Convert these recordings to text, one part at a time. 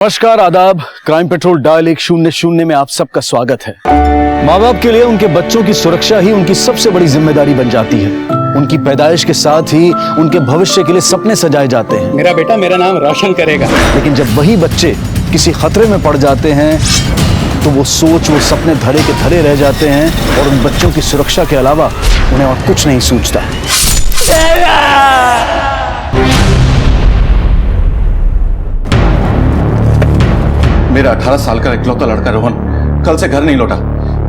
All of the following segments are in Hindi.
नमस्कार, आदाब। क्राइम पेट्रोल डायल 100 में आप सबका स्वागत है। माँ बाप के लिए उनके बच्चों की सुरक्षा ही उनकी सबसे बड़ी जिम्मेदारी बन जाती है। उनकी पैदाइश के साथ ही उनके भविष्य के लिए सपने सजाए जाते हैं। मेरा बेटा मेरा नाम रोशन करेगा। लेकिन जब वही बच्चे किसी खतरे में पड़ जाते हैं तो वो सपने धरे के धरे रह जाते हैं और उन बच्चों की सुरक्षा के अलावा उन्हें और कुछ नहीं सूझता। मेरा 18 साल का इकलौता लड़का रोहन कल से घर नहीं लौटा।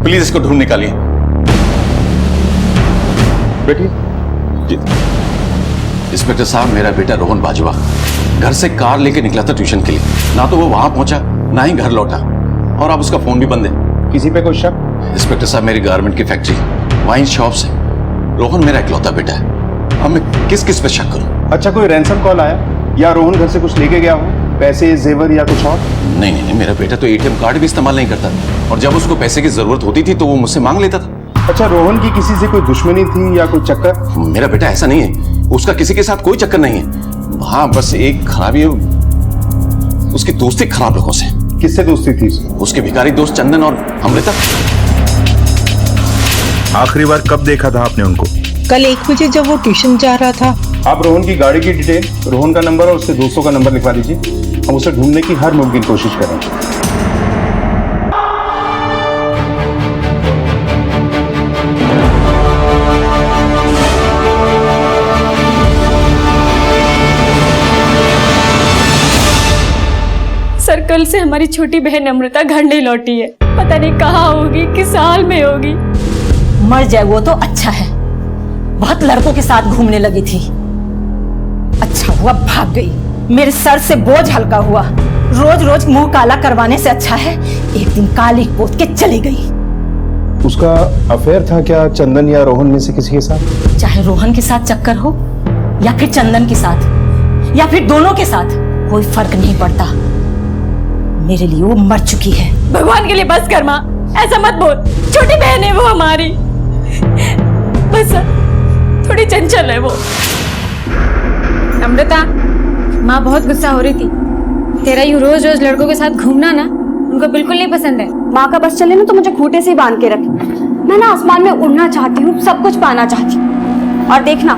प्लीज इसको ढूंढ निकालिए। बेटी जी इंस्पेक्टर साहब, मेरा बेटा रोहन बाजवा घर से कार लेके निकला था ट्यूशन के लिए। ना तो वो वहां पहुंचा ना ही घर लौटा, और अब उसका फोन भी बंद है। किसी पे कोई शक? इंस्पेक्टर साहब, मेरी गारमेंट की फैक्ट्री वाइन शॉप से रोहन मेरा इकलौता बेटा है। अब मैं किस किस पे शक करूं? अच्छा, कोई रैंसम कॉल आया या रोहन घर से कुछ लेके गया हो, पैसे जेवर या कुछ और? नहीं, मेरा बेटा तो एटीएम कार्ड भी इस्तेमाल नहीं करता, और जब उसको पैसे की जरूरत होती थी तो वो मुझसे मांग लेता था। अच्छा, रोहन की किसी से कोई दुश्मनी थी या कोई चक्कर? मेरा बेटा ऐसा नहीं है, उसका किसी के साथ कोई चक्कर नहीं है। हाँ, बस एक खराबी है, उसकी दोस्ती खराब लोगों से। किससे दोस्ती थी उसके भिखारी दोस्त चंदन और अमृता। आखिरी बार कब देखा था आपने उनको? कल 1 बजे जब वो ट्यूशन जा रहा था। आप रोहन की गाड़ी की डिटेल, रोहन का नंबर और उसके दोस्तों का नंबर लिखवा दीजिए। हम उसे ढूंढने की हर मुमकिन कोशिश करेंगे। सर, कल से हमारी छोटी बहन अमृता घर नहीं लौटी है। पता नहीं कहाँ होगी, किस हाल में होगी। मर जाए वो तो अच्छा है। बहुत लड़कों के साथ घूमने लगी थी। अच्छा हुआ भाग गई। मेरे सर से बोझ हल्का हुआ। रोज रोज मुंह काला करवाने से अच्छा है एक दिन काली पोत के चली गई। उसका अफेयर था क्या चंदन या रोहन में से किसी के साथ? चाहे रोहन के साथ चक्कर हो या फिर चंदन के साथ या फिर दोनों के साथ, कोई फर्क नहीं पड़ता। मेरे लिए वो मर चुकी है। भगवान के लिए बस कर माँ, ऐसा मत बोल। छोटी बहन है वो हमारी। बस थोड़ी चंचल है वो। अमृता, माँ बहुत गुस्सा हो रही थी। तेरा यूं रोज रोज लड़कों के साथ घूमना ना उनको बिल्कुल नहीं पसंद है। माँ का बस चले ना तो मुझे खूंटे से ही बांध के रखे। मैं ना आसमान में उड़ना चाहती हूँ, सब कुछ पाना चाहती हूँ। और देखना,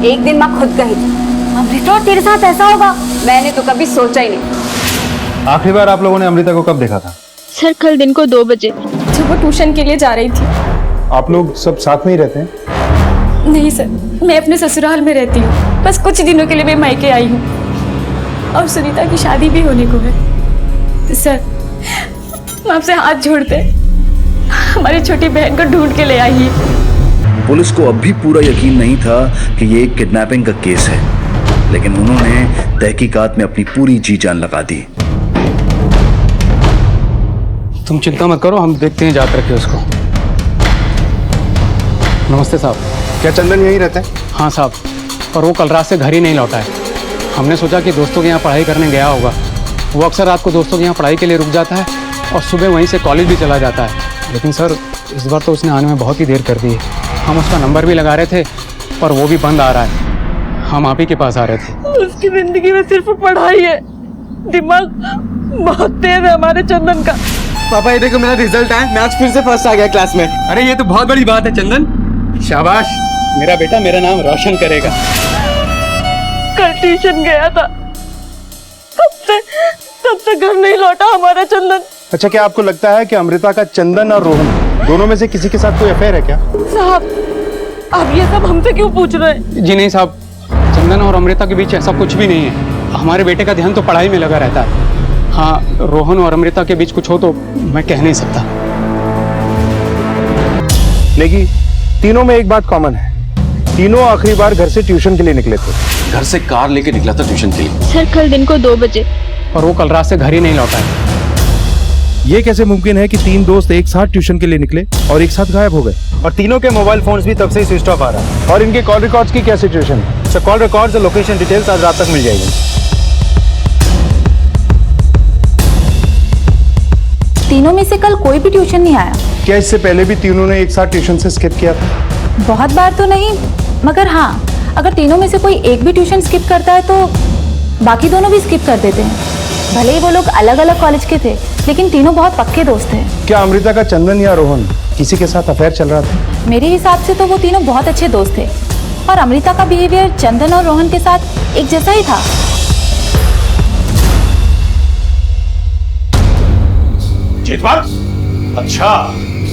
एक दिन माँ खुद कही थी, अमृता तेरे साथ ऐसा होगा, मैंने तो कभी सोचा ही नहीं। आखिरी बार आप लोगों ने अमृता को कब देखा था? सर, कल दिन को 2 बजे जब वो ट्यूशन के लिए जा रही थी। आप लोग सब साथ में ही रहते हैं? नहीं सर, मैं अपने ससुराल में रहती हूँ। बस कुछ दिनों के लिए मैं मायके आई हूँ और सुनीता की शादी भी होने को है। सर, मैं आपसे हाथ जोड़ते हमारी छोटी बहन को ढूंढ के ले आइए। पुलिस को अब भी पूरा यकीन नहीं था कि ये एक किडनैपिंग का केस है, लेकिन उन्होंने तहकीकात में अपनी पूरी जी जान लगा दी। तुम चिंता मत करो, हम देखते हैं जाकर के उसको। नमस्ते साहब। क्या चंदन यहीं रहता है? हाँ साहब, पर वो कल रात से घर ही नहीं लौटा है। हमने सोचा कि दोस्तों के यहाँ पढ़ाई करने गया होगा। वो अक्सर रात को दोस्तों के यहाँ पढ़ाई के लिए रुक जाता है और सुबह वहीं से कॉलेज भी चला जाता है। लेकिन सर, इस बार तो उसने आने में बहुत ही देर कर दी है। हम उसका नंबर भी लगा रहे थे पर वो भी बंद आ रहा है। हम आप ही के पास आ रहे थे। उसकी जिंदगी में सिर्फ पढ़ाई है। दिमाग बहुत तेज है हमारे चंदन का। पापा, ये देखो मेरा रिजल्ट है। मैं आज फिर से फर्स्ट आ गया क्लास में। अरे ये तो बहुत बड़ी बात है चंदन, शाबाश। मेरा बेटा मेरा नाम रोशन करेगा। कल ट्यूशन गया था, तब से घर नहीं लौटा हमारा चंदन। अच्छा, क्या आपको लगता है कि अमृता का चंदन और रोहन दोनों में से किसी के साथ कोई अफेयर है क्या? साहब, आप ये सब हमसे क्यों पूछ रहे हैं? जी नहीं साहब, चंदन और अमृता के बीच ऐसा कुछ भी नहीं है। हमारे बेटे का ध्यान तो पढ़ाई में लगा रहता है। हाँ, रोहन और अमृता के बीच कुछ हो तो मैं कह नहीं सकता। लेकिन तीनों में एक बात कॉमन है, तीनों आखिरी बार घर से ट्यूशन के लिए निकले थे। घर से कार लेके निकला था ट्यूशन के लिए। सर, कल दिन को 2 बजे। और वो कल रात से घर ही नहीं लौटा है। ये कैसे मुमकिन है कि 3 दोस्त एक साथ ट्यूशन के लिए निकले और एक साथ गायब हो गए? और तीनों के मोबाइल फोन्स भी तब से ही स्विच ऑफ आ रहा है। और इनके कॉल रिकॉर्ड्स की क्या सिचुएशन है? सर, कॉल रिकॉर्ड्स और लोकेशन डिटेल्स आज रात तक मिल जाएगी। तीनों में से कल कोई भी ट्यूशन नहीं आया। क्या इससे पहले भी तीनों ने एक साथ ट्यूशन से स्किप किया था? बहुत बार तो नहीं, मगर हाँ, अगर तीनों में से कोई एक भी ट्यूशन स्किप करता है तो बाकी दोनों भी स्किप कर देते हैं। भले ही वो लोग अलग अलग कॉलेज के थे, लेकिन तीनों बहुत पक्के दोस्त थे। क्या अमृता का चंदन या रोहन किसी के साथ अफेयर चल रहा था? मेरे हिसाब से तो वो तीनों बहुत अच्छे दोस्त थे और अमृता का बिहेवियर चंदन और रोहन के साथ एक जैसा ही था। जीतपाल, अच्छा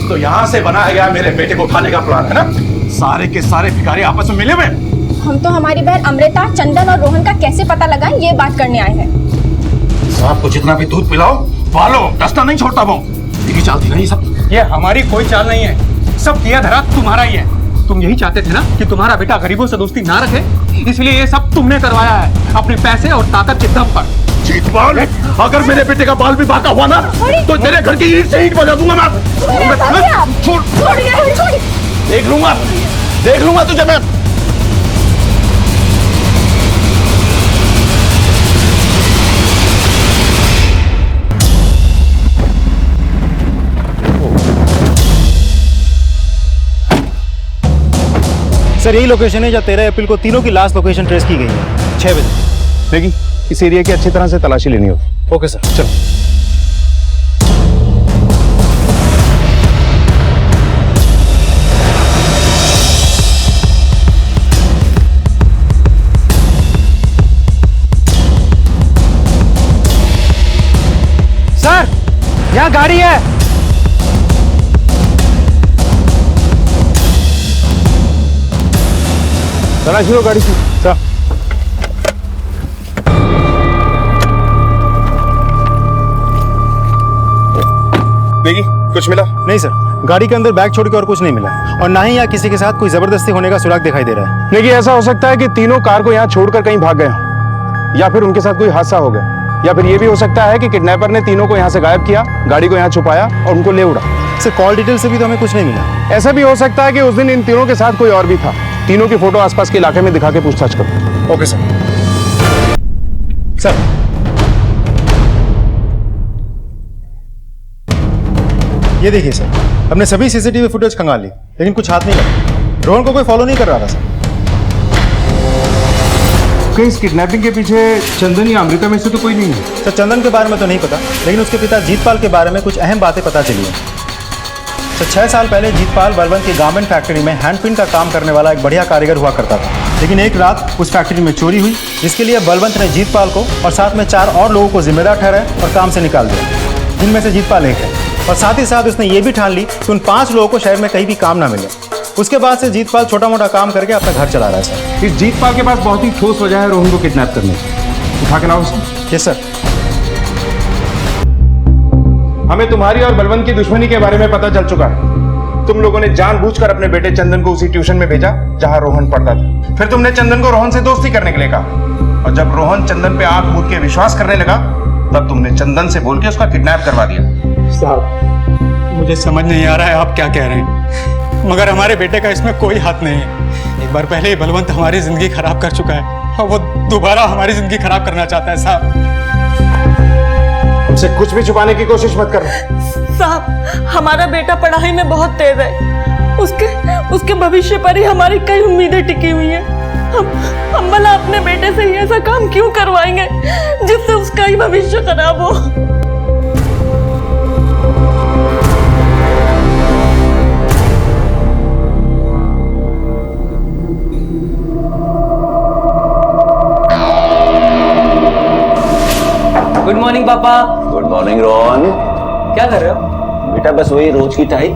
तो यहाँ से बनाया गया मेरे बेटे को उठाने का प्लान है ना? सारे के सारे भिखारी आपस में मिले हुए। हम तो हमारी बहन अमृता, चंदन और रोहन का कैसे पता लगाएं ये बात करने आए हैं। साहब को जितना भी दूध पिलाओ, पालो, दस्ता नहीं छोड़ता वो। ये चाल थी ना ये सब? ये हमारी कोई चाल नहीं है, सब दिया धरा तुम्हारा ही है। तुम यही चाहते थे ना कि तुम्हारा बेटा गरीबों से दोस्ती ना रखे, इसलिए ये सब तुमने करवाया है अपने पैसे और ताकत के दम पर। जीतपाल, अगर मेरे बेटे का बाल भी बांका हुआ ना तो तेरे घर की ईंट से ईंट बजा दूंगा मैं। छोड़, देख लूंगा तुझे मैं। सर यही लोकेशन है जहाँ 13 अप्रैल को तीनों की लास्ट लोकेशन ट्रेस की गई है 6 बजे। लेकिन इस एरिया की अच्छी तरह से तलाशी लेनी होगी। ओके सर, चलो। सर, यहाँ गाड़ी है। तलाशी लो गाड़ी की। सर देखिए, कुछ मिला? नहीं सर, गाड़ी के अंदर बैग छोड़ के और कुछ नहीं मिला और ना ही यहाँ किसी के साथ कोई जबरदस्ती होने का सुराग दिखाई दे रहा है। देखिए, ऐसा हो सकता है कि तीनों कार को यहाँ छोड़कर कहीं भाग गए हों, या फिर उनके साथ कोई हादसा हो गया, या फिर ये भी हो सकता है कि किडनैपर ने तीनों को यहाँ से गायब किया, गाड़ी को यहाँ छुपाया और उनको ले उड़ा। सर कॉल डिटेल से भी तो हमें कुछ नहीं मिला। ऐसा भी हो सकता है कि उस दिन इन तीनों के साथ कोई और भी था। तीनों की फोटो आसपास के इलाके में दिखा के पूछताछ करो। Okay sir. सर ये देखिए सर, हमने सभी सीसीटीवी फुटेज खंगाल ली लेकिन कुछ हाथ नहीं लगा। रोहन को कोई फॉलो नहीं कर रहा था सर। कहीं इस किडनैपिंग के पीछे चंदन या अमृता में से तो कोई नहीं है? सर चंदन के बारे में तो नहीं पता, लेकिन उसके पिता जीतपाल के बारे में कुछ अहम बातें पता चली हैं। सर 6 साल पहले जीतपाल बलवंत की गारमेंट फैक्ट्री में हैंड प्रिंट का काम करने वाला एक बढ़िया कारीगर हुआ करता था, लेकिन एक रात उस फैक्ट्री में चोरी हुई, जिसके लिए बलवंत ने जीतपाल को और साथ में 4 और लोगों को जिम्मेदार ठहराया और काम से निकाल दिया, जिनमें से जीतपाल एक है। और साथ ही साथ उसने ये भी ठान ली कि उन 5 लोगों को शहर में कहीं भी काम ना मिले। उसके बाद से जीतपाल छोटा मोटा काम करके अपना घर चला रहा है सर। इस जीतपाल के पास बहुत ही ठोस वजह है रोहन को किडनैप करने की। उठा के लाओ उसे। Yes sir. हमें तुम्हारी और बलवंत की दुश्मनी के बारे में पता चल चुका है। तुम लोगों ने जानबूझकर अपने बेटे चंदन को उसी ट्यूशन में भेजा जहां रोहन पढ़ता था। फिर तुमने चंदन को रोहन से दोस्ती करने के लिए कहा, और जब रोहन चंदन पे आंख मूंद के विश्वास करने लगा, तब तुमने चंदन से बोल के उसका किडनैप करवा दिया। साहब, मुझे समझ नहीं आ रहा है आप क्या कह रहे हैं, मगर हमारे बेटे का इसमें कोई हाथ नहीं है। एक बार पहले ही बलवंत हमारी जिंदगी खराब कर चुका है और वो दोबारा हमारी जिंदगी खराब करना चाहता है। साहब, हमसे कुछ भी छुपाने की कोशिश मत कर। साहब, हमारा बेटा पढ़ाई में बहुत तेज है, उसके भविष्य पर ही हमारी कई उम्मीदें टिकी हुई हैं। हम भला अपने बेटे से ही ऐसा काम क्यों करवाएंगे जिससे उसका ही भविष्य खराब हो। गुड मॉर्निंग पापा। Good morning Rohan. क्या कर रहे हो? बेटा बस वही रोज की टाई।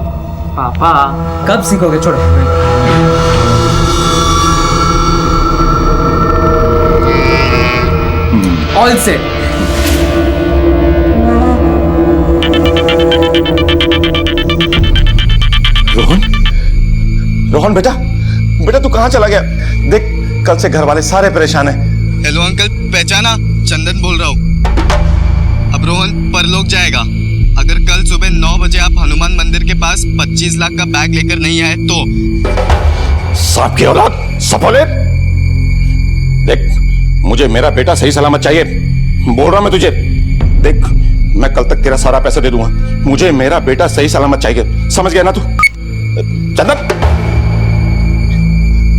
पापा कब सीखोगे? छोड़ो। All set. रोहन बेटा, बेटा तू कहाँ चला गया? देख कल से घर वाले सारे परेशान हैं। हेलो अंकल, पहचाना? चंदन बोल रहा हूँ। अब रोहन परलोक जाएगा। अगर कल सुबह 9 बजे आप हनुमान मंदिर के पास 25 लाख का बैग लेकर नहीं आए तो। सांप की औलाद, सफोले! देख, मुझे मेरा बेटा सही सलामत चाहिए, बोल रहा मैं तुझे। देख, मैं कल तक तेरा सारा पैसा दे दूंगा, मुझे मेरा बेटा सही सलामत चाहिए, समझ गया ना तू? चंदन,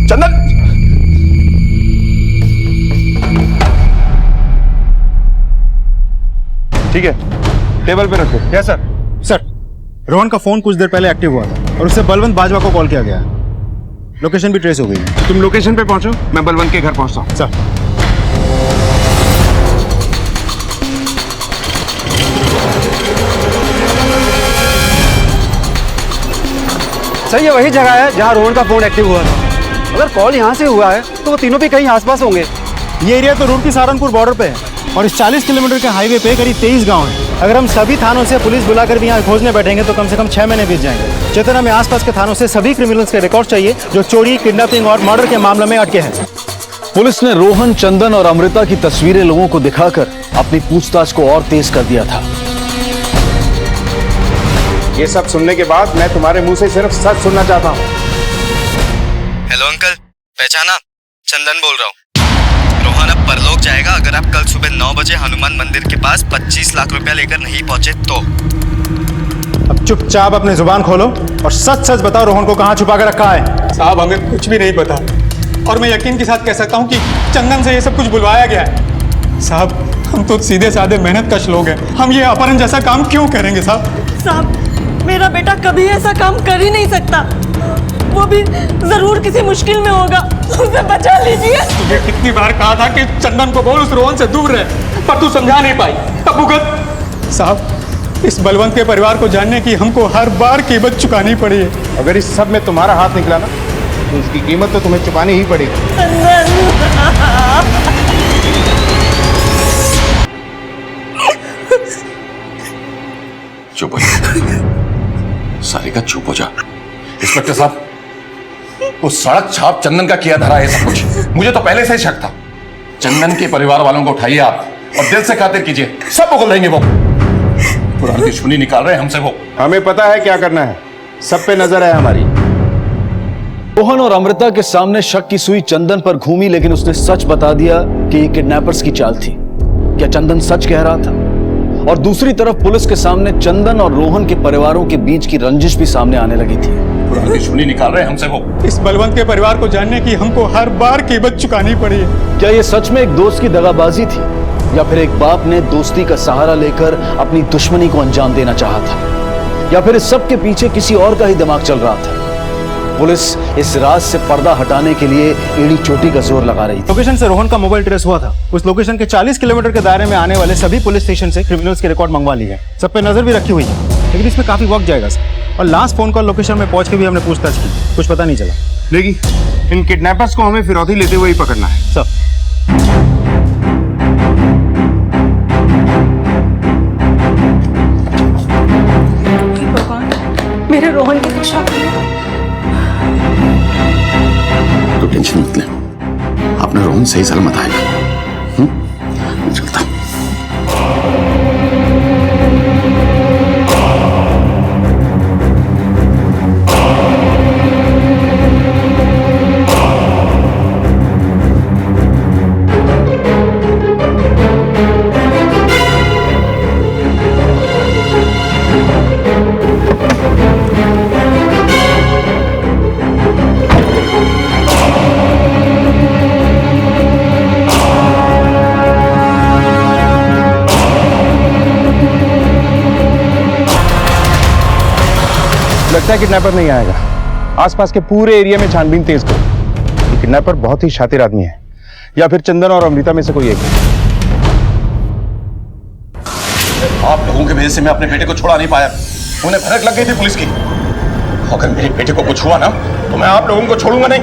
चंदन! ठीक है, टेबल पे रखो। Yes sir. सर, रोहन का फोन कुछ देर पहले एक्टिव हुआ था और उससे बलवंत बाजवा को कॉल किया गया। लोकेशन भी ट्रेस हो गई है। तुम लोकेशन पे पहुंचो, मैं बलवंत के घर पहुंचता हूँ। सर। सर ये वही जगह है जहाँ रोहन का फोन एक्टिव हुआ था। अगर कॉल यहाँ से हुआ है तो वो तीनों भी कहीं आसपास होंगे। ये एरिया तो रुड़की सहारनपुर बॉर्डर पे है और इस 40 किलोमीटर के हाईवे पे करीब 23 गांव हैं। अगर हम सभी थानों से पुलिस बुलाकर भी यहाँ खोजने बैठेंगे तो कम से कम 6 महीने बीत जाएंगे। चेतन, हमें आसपास के थानों से सभी क्रिमिनल्स के रिकॉर्ड चाहिए जो चोरी, किडनैपिंग और मर्डर के मामले में अटके हैं। पुलिस ने रोहन, चंदन और अमृता की तस्वीरें लोगों को दिखाकर अपनी पूछताछ को और तेज कर दिया था। ये सब सुनने के बाद मैं तुम्हारे मुंह से सिर्फ सच सुनना चाहता हूँ। हेलो अंकल, पहचाना? चंदन बोल रहा हूँ। रोहन अब परलोक जाएगा अगर आप कल सुबह 9 बजे हनुमान मंदिर के पास 25 लाख रुपया लेकर नहीं पहुंचे तो। अब चुपचाप अपनी जुबान खोलो और सच सच बताओ रोहन को कहाँ छुपा कर रखा है। साहब हमें कुछ भी नहीं पता और मैं यकीन के साथ कह सकता हूँ कि चंदन से ये सब कुछ बुलवाया गया है। साहब हम तो सीधे साधे मेहनत कश लोग हैं, हम ये अपहरण जैसा काम क्यों करेंगे साहब? साहब, मेरा बेटा कभी ऐसा काम कर ही नहीं सकता। वो भी जरूर किसी मुश्किल में होगा, उसे बचा लीजिए। तुझे कितनी बार कहा था कि चंदन को बोल उस रोहन से दूर रहे, पर तू समझा नहीं पाई। अब भुगत। साहब इस बलवंत के परिवार को जानने की हमको हर बार कीमत चुकानी पड़ी है। अगर इस सब में तुम्हारा हाथ निकला ना तो उसकी कीमत तो तुम्हें चुकानी ही पड़ेगी। चुप हो जा सारिका, चुप हो जा। इंस्पेक्टर साहब, वो सड़क छाप चंदन का किया धरा है सब कुछ। मुझे तो पहले से ही शक था। चंदन के परिवार वालों को उठाइए आप और दिल से खातिर कीजिए, सब पकड़ लेंगे। वो पुरानी दुश्मनी निकाल रहे हैं हमसे। वो हमें पता है क्या करना है, सब पे नजर है हमारी। रोहन और अमृता के सामने शक की सुई चंदन पर घूमी, लेकिन उसने सच बता दिया कि ये किडनैपर्स की चाल थी। क्या चंदन सच कह रहा था? और दूसरी तरफ पुलिस के सामने चंदन और रोहन के परिवारों के बीच की रंजिश भी सामने आने लगी थी। पुरानी दुश्मनी निकाल रहे हैं हमसे। वो इस बलवंत के परिवार को जानने की हमको हर बार कीमत चुकानी पड़ी है। क्या ये सच में एक दोस्त की दगाबाजी थी या फिर एक बाप ने दोस्ती का सहारा लेकर अपनी दुश्मनी को अंजाम देना चाहा था, या फिर इस सब के पीछे किसी और का ही दिमाग चल रहा था? पुलिस इस राज से पर्दा हटाने के लिए एड़ी चोटी का जोर लगा रही थी। लोकेशन से रोहन का मोबाइल ट्रेस हुआ था। उस लोकेशन के 40 किलोमीटर के दायरे में आने वाले सभी पुलिस स्टेशन से क्रिमिनल्स के रिकॉर्ड मंगवा ली है। सब पे नजर भी रखी हुई है, लेकिन इसमें काफी वक्त जाएगा सर। और लास्ट फोन कॉल लोकेशन में पहुंच के भी हमने पूछताछ की, कुछ पता नहीं चला। लेकिन इन किडनैपर्स को हमें फिरौती लेते हुए ही पकड़ना है सर। मेरे रोहन की रक्षा करो। तो टेंशन मत ले, अपना रोहन सही सलामत आएगा। चलता लगता है किडनैपर नहीं आएगा। आसपास के पूरे एरिया में छानबीन तेज करो। ये किडनैपर बहुत ही शातिर आदमी है, या फिर चंदन और अमृता में से कोई एक है। आप लोगों की वजह से मैं अपने बेटे को छोड़ा नहीं पाया। उन्हें भनक लग गई थी पुलिस की। अगर मेरे बेटे को कुछ हुआ ना तो मैं आप लोगों को छोड़ूंगा नहीं।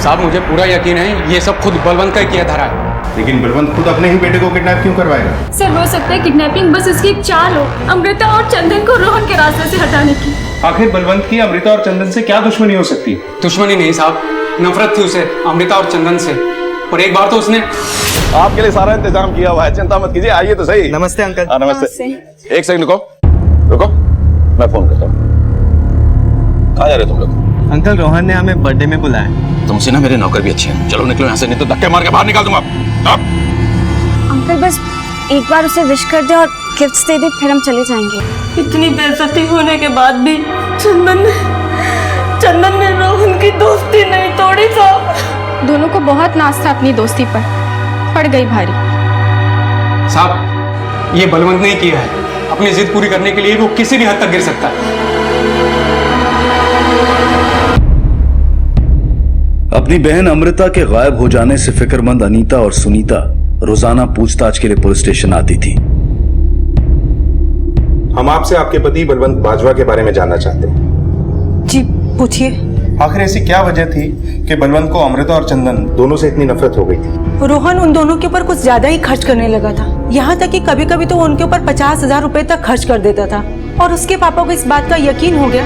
साहब मुझे पूरा यकीन है ये सब खुद बलवंत का ही किया धरा है। लेकिन बलवंत खुद अपने ही बेटे को किडनैप क्यों करवाएगा? सर हो सकता है किडनैपिंग बस उसकी एक चाल हो, अमृता और चंदन को रोहन के रास्ते से हटाने की। आखिर बलवंत की अमृता और चंदन से क्या दुश्मनी हो सकती है? दुश्मनी नहीं साहब, नफरत थी उसे अमृता और चंदन से। और एक बार तो उसने आपके लिए सारा इंतजाम किया हुआ है, चिंता मत कीजिए। आइए तो सही। नमस्ते अंकल। नमस्ते। एक सेकंड रुको, मैं फोन करता हूँ। कहाँ जा रहे तुम लोग? अंकल रोहन ने हमें बर्थडे में बुलाया। तुमसे ना मेरे नौकर भी अच्छे हैं। चलो निकलो यहाँ से, नहीं तो धक्के मार के बाहर निकाल दूंगा। अंकल बस एक बार उसे विश कर दे और गिफ्ट्स दे दे, फिर हम चले जाएंगे। इतनी बेइज्जती होने के बाद भी चंदन ने रोहन की दोस्ती नहीं तोड़ी साहब। दोनों को बहुत नाज था अपनी दोस्ती पर, पड़ गई भारी। साहब, ये बलवंत ने किया है। अपनी जिद पूरी करने के लिए वो किसी भी हद तक गिर सकता है। अपनी बहन अमृता के गायब हो जाने से फिक्रमंद अनीता और सुनीता रोजाना पूछताछ के लिए पुलिस स्टेशन आती थी। हम आपसे आपके पति बलवंत बाजवा के बारे में जानना चाहते हैं। जी पूछिए। आखिर ऐसी क्या वजह थी कि बलवंत को अमृता और चंदन दोनों से इतनी नफरत हो गई थी? रोहन उन दोनों के ऊपर कुछ ज्यादा ही खर्च करने लगा था। यहाँ तक कि कभी कभी तो वो उनके ऊपर 50,000 रुपए तक खर्च कर देता था। और उसके पापा को इस बात का यकीन हो गया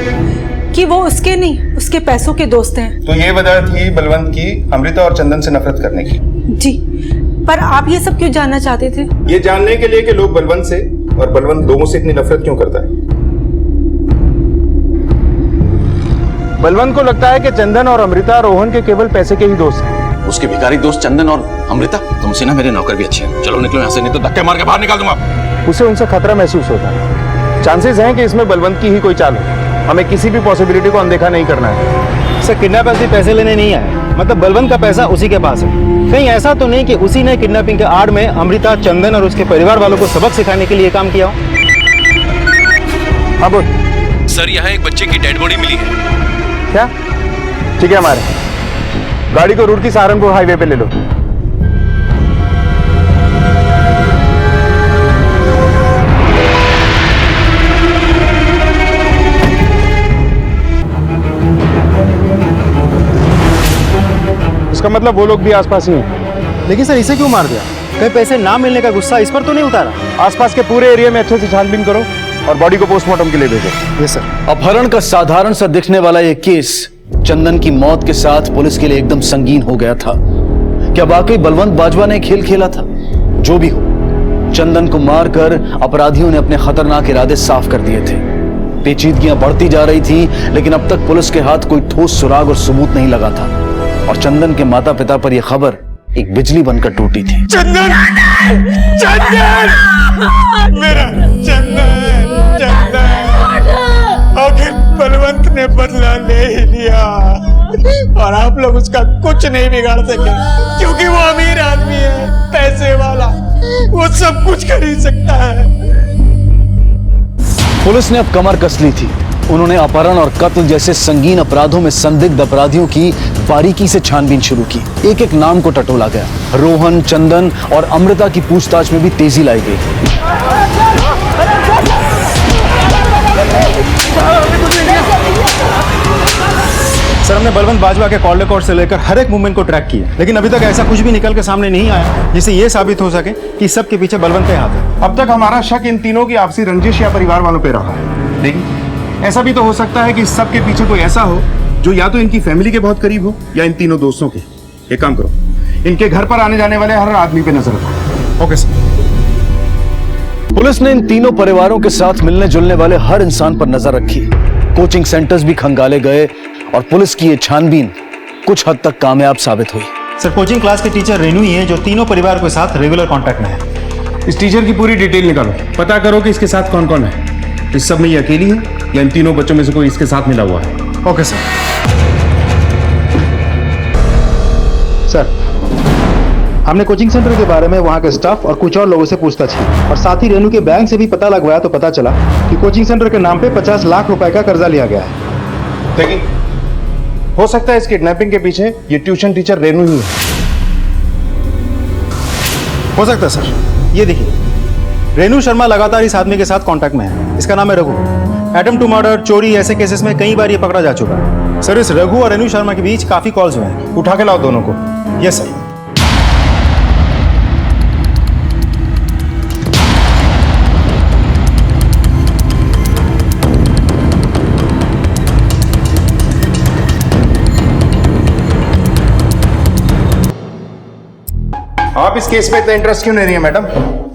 कि वो उसके नहीं, उसके पैसों के दोस्त हैं। तो ये वजह थी बलवंत की अमृता और चंदन से नफरत करने की? जी, पर आप ये सब क्यों जानना चाहते थे? ये जानने के लिए कि लोग बलवंत से और बलवंत लोगों से इतनी नफरत क्यों करता है। बलवंत को लगता है कि चंदन और अमृता रोहन के केवल पैसे के ही दोस्त हैं। उसके भिखारी दोस्त चंदन और अमृता तुमसे ना मेरे नौकर भी अच्छे हैं। चलो निकलो यहाँ से, नहीं तो धक्के मार के बाहर निकाल दूंगा। उसे उनसे खतरा महसूस होता है। चांसेस हैं कि इसमें बलवंत की ही कोई चाल है। हमें किसी भी पॉसिबिलिटी को अनदेखा नहीं करना है। सर, किडनैपर्स भी पैसे लेने नहीं आए, मतलब बलवंत का पैसा उसी के पास है। कहीं ऐसा तो नहीं कि उसी ने किडनैपिंग के आड़ में अमृता, चंदन और उसके परिवार वालों को सबक सिखाने के लिए काम किया हो? हाँ बोल। सर, यहाँ एक बच्चे की डेड बॉडी मिली है। क्या? ठीक है, हमारे गाड़ी को रुड़की सहारनपुर हाईवे पे ले लो। इसका मतलब वो लोग भी आसपास ही हैं। लेकिन सर, इसे क्यों मार दिया? कहीं पैसे ना मिलने का गुस्सा इस पर तो नहीं उतारा? आसपास के पूरे एरिया में अच्छे से छानबीन करो और बॉडी को पोस्टमार्टम के लिए भेजो। Yes sir. अपहरण का साधारण सा दिखने वाला ये केस चंदन की मौत के साथ पुलिस के लिए एकदम संगीन हो गया था। क्या वाकई बलवंत बाजवा ने खेल खेला था? जो भी हो, चंदन को मारकर अपराधियों ने अपने खतरनाक इरादे साफ कर दिए थे। पेचीदगियां बढ़ती जा रही थी, लेकिन अब तक पुलिस के हाथ कोई ठोस सुराग और सबूत नहीं लगा था। और चंदन के माता पिता पर यह खबर एक बिजली बनकर टूटी थी। चंदन! चंदन! मेरा चंदन! चंदन! आखिर बलवंत ने बदला ले ही लिया और आप लोग उसका कुछ नहीं बिगाड़ सके, क्योंकि वो अमीर आदमी है, पैसे वाला, वो सब कुछ खरीद सकता है। पुलिस ने अब कमर कस ली थी। उन्होंने अपहरण और कत्ल जैसे संगीन अपराधों में संदिग्ध अपराधियों की बारीकी से छानबीन शुरू की। एक एक नाम को टटोला गया। रोहन, चंदन और अमृता की पूछताछ में भी तेजी लाई गई। सर, हमने बलवंत बाजवा के कॉल रिकॉर्ड से लेकर हर एक मूवमेंट को ट्रैक किया, लेकिन अभी तक ऐसा कुछ भी निकल के सामने नहीं आया जिससे ये साबित हो सके कि सबके पीछे बलवंत का हाथ है। अब तक हमारा शक इन तीनों की आपसी रंजिश या परिवार वालों पे रहा है, लेकिन ऐसा भी तो हो सकता है कि इस सब के पीछे कोई ऐसा हो जो या तो इनकी फैमिली के बहुत करीब हो या इन तीनों दोस्तों के। एक काम करो, इनके घर पर आने जाने वाले हर आदमी पे नजर रखो। Okay sir. पुलिस ने इन तीनों परिवारों के साथ मिलने जुलने वाले हर इंसान पर नजर रखी। कोचिंग सेंटर्स भी खंगाले गए और पुलिस की ये छानबीन कुछ हद तक कामयाब साबित हुई। सर, कोचिंग क्लास के टीचर रेनू ही है जो तीनों परिवार के साथ रेगुलर कांटेक्ट में है। इस टीचर की पूरी डिटेल निकालो, पता करो कि इसके साथ कौन कौन है। इस सब में ये अकेली है या इन तीनों बच्चों में से कोई इसके साथ मिला हुआ है? Okay sir. सर, हमने कोचिंग सेंटर के बारे में वहाँ के स्टाफ और कुछ और लोगों से पूछताछ की और साथ ही रेनू के बैंक से भी पता लगवाया तो पता चला कि कोचिंग सेंटर के नाम पे 50 लाख रुपए का कर्जा लिया गया है। लेकिन हो सकता है इस किडनैपिंग के पीछे ये ट्यूशन टीचर रेनू ही है। हो सकता है सर। ये देखिए, रेनू शर्मा लगातार इस आदमी के साथ कांटेक्ट में है। इसका नाम है रघु। एटम टू मर्डर, चोरी ऐसे केसेस में कई बार ये पकड़ा जा चुका है। सर, इस रघु और रेनू शर्मा के बीच काफी कॉल्स हुए हैं। उठा के लाओ दोनों को। Yes sir. आप इस केस में इतना इंटरेस्ट क्यों ले रही है मैडम?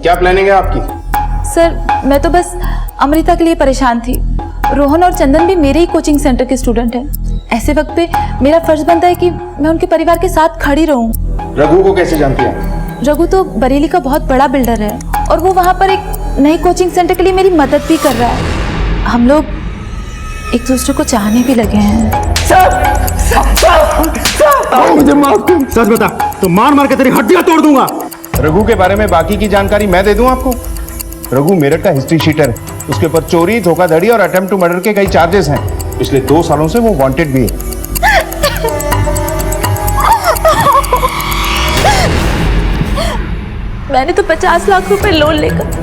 क्या प्लानिंग है आपकी? सर, मैं तो बस अमृता के लिए परेशान थी। रोहन और चंदन भी मेरे ही कोचिंग सेंटर के स्टूडेंट हैं। ऐसे वक्त पे मेरा फर्ज बनता है कि मैं उनके परिवार के साथ खड़ी रहूं। रघु को कैसे जानती हैं? रघु तो बरेली का बहुत बड़ा बिल्डर है और वो वहाँ पर एक नई कोचिंग सेंटर के लिए मेरी मदद भी कर रहा है। हम लोग एक दूसरे को चाहने भी लगे हैं। मुझे माफ कर। सच बता, तो मार मार के तेरी हड्डियां तोड़ दूंगा। रघु के बारे में बाकी की जानकारी मैं दे दूं आपको। रघु मेरठ का हिस्ट्री शीटर है। उसके ऊपर चोरी, धोखाधड़ी और अटेम्प्ट टू मर्डर के कई चार्जेस हैं। पिछले 2 सालों से वो वांटेड भी है। मैंने तो 50 लाख रुपए लोन लेकर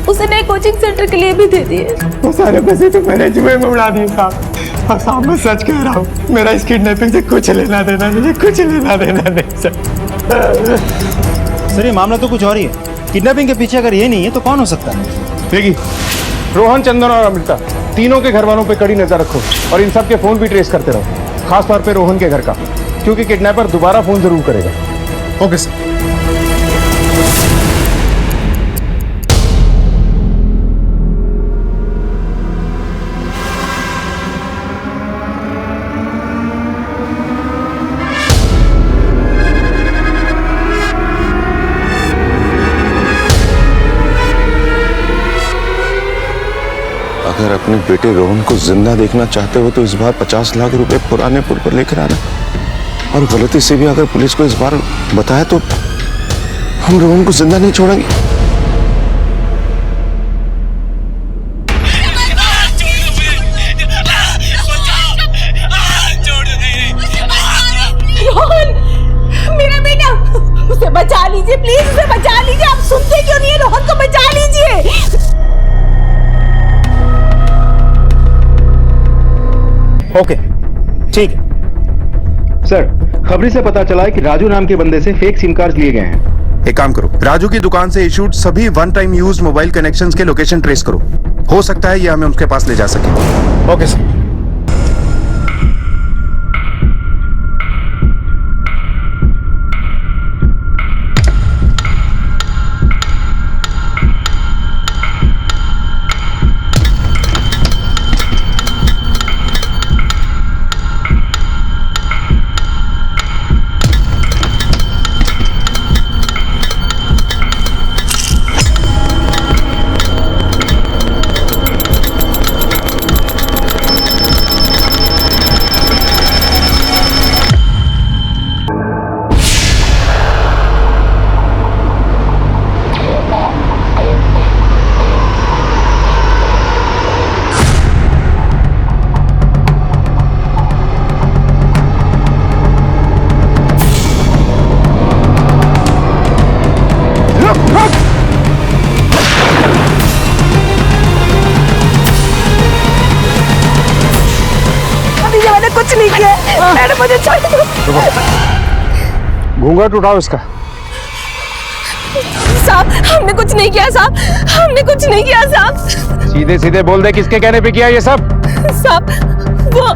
उसे नए कोचिंग सेंटर के लिए भी दे दिए। वो सारे पैसे तो मैंने जुए में उड़ा दिए साहब। और साहब मैं सच कह रहा हूँ, मेरा इस किडनैपिंग से कुछ लेना देना नहीं, कुछ लेना देना नहीं सर। सर ये मामला तो कुछ और ही है। किडनैपिंग के पीछे अगर ये नहीं है तो कौन हो सकता है? देखिए, रोहन, चंदन और अमृता तीनों के घर वालों पे कड़ी नजर रखो और इन सब के फोन भी ट्रेस करते रहो, खास तौर पे रोहन के घर का, क्योंकि किडनैपर दोबारा फोन जरूर करेगा। Okay sir. अगर अपने बेटे रोहन को जिंदा देखना चाहते हो तो इस बार 50 लाख रुपए पुराने पुल पर लेकर आना। और गलती से भी अगर पुलिस को इस बार बताया तो हम रोहन को जिंदा नहीं छोड़ेंगे। रोहन, मेरा बेटा, उसे बचा लीजिए प्लीज, उसे बचा लीजिए। आप सुनते क्यों नहीं है? रोहन को बचा लीजिए। ओके, ठीक है। सर, खबरी से पता चला है कि राजू नाम के बंदे से फेक सिम कार्ड लिए गए हैं। एक काम करो, राजू की दुकान से इशूड सभी one time use mobile connections के लोकेशन ट्रेस करो। हो सकता है ये हमें उसके पास ले जा सके। Okay sir. कुछ नहीं किया मैंने, मुझे छोड़ दो। घूंघट उठाओ इसका। साहब, हमने कुछ नहीं किया साहब, हमने कुछ नहीं किया साहब। सीधे सीधे बोल दे, किसके कहने पे किया ये सब? साहब, वो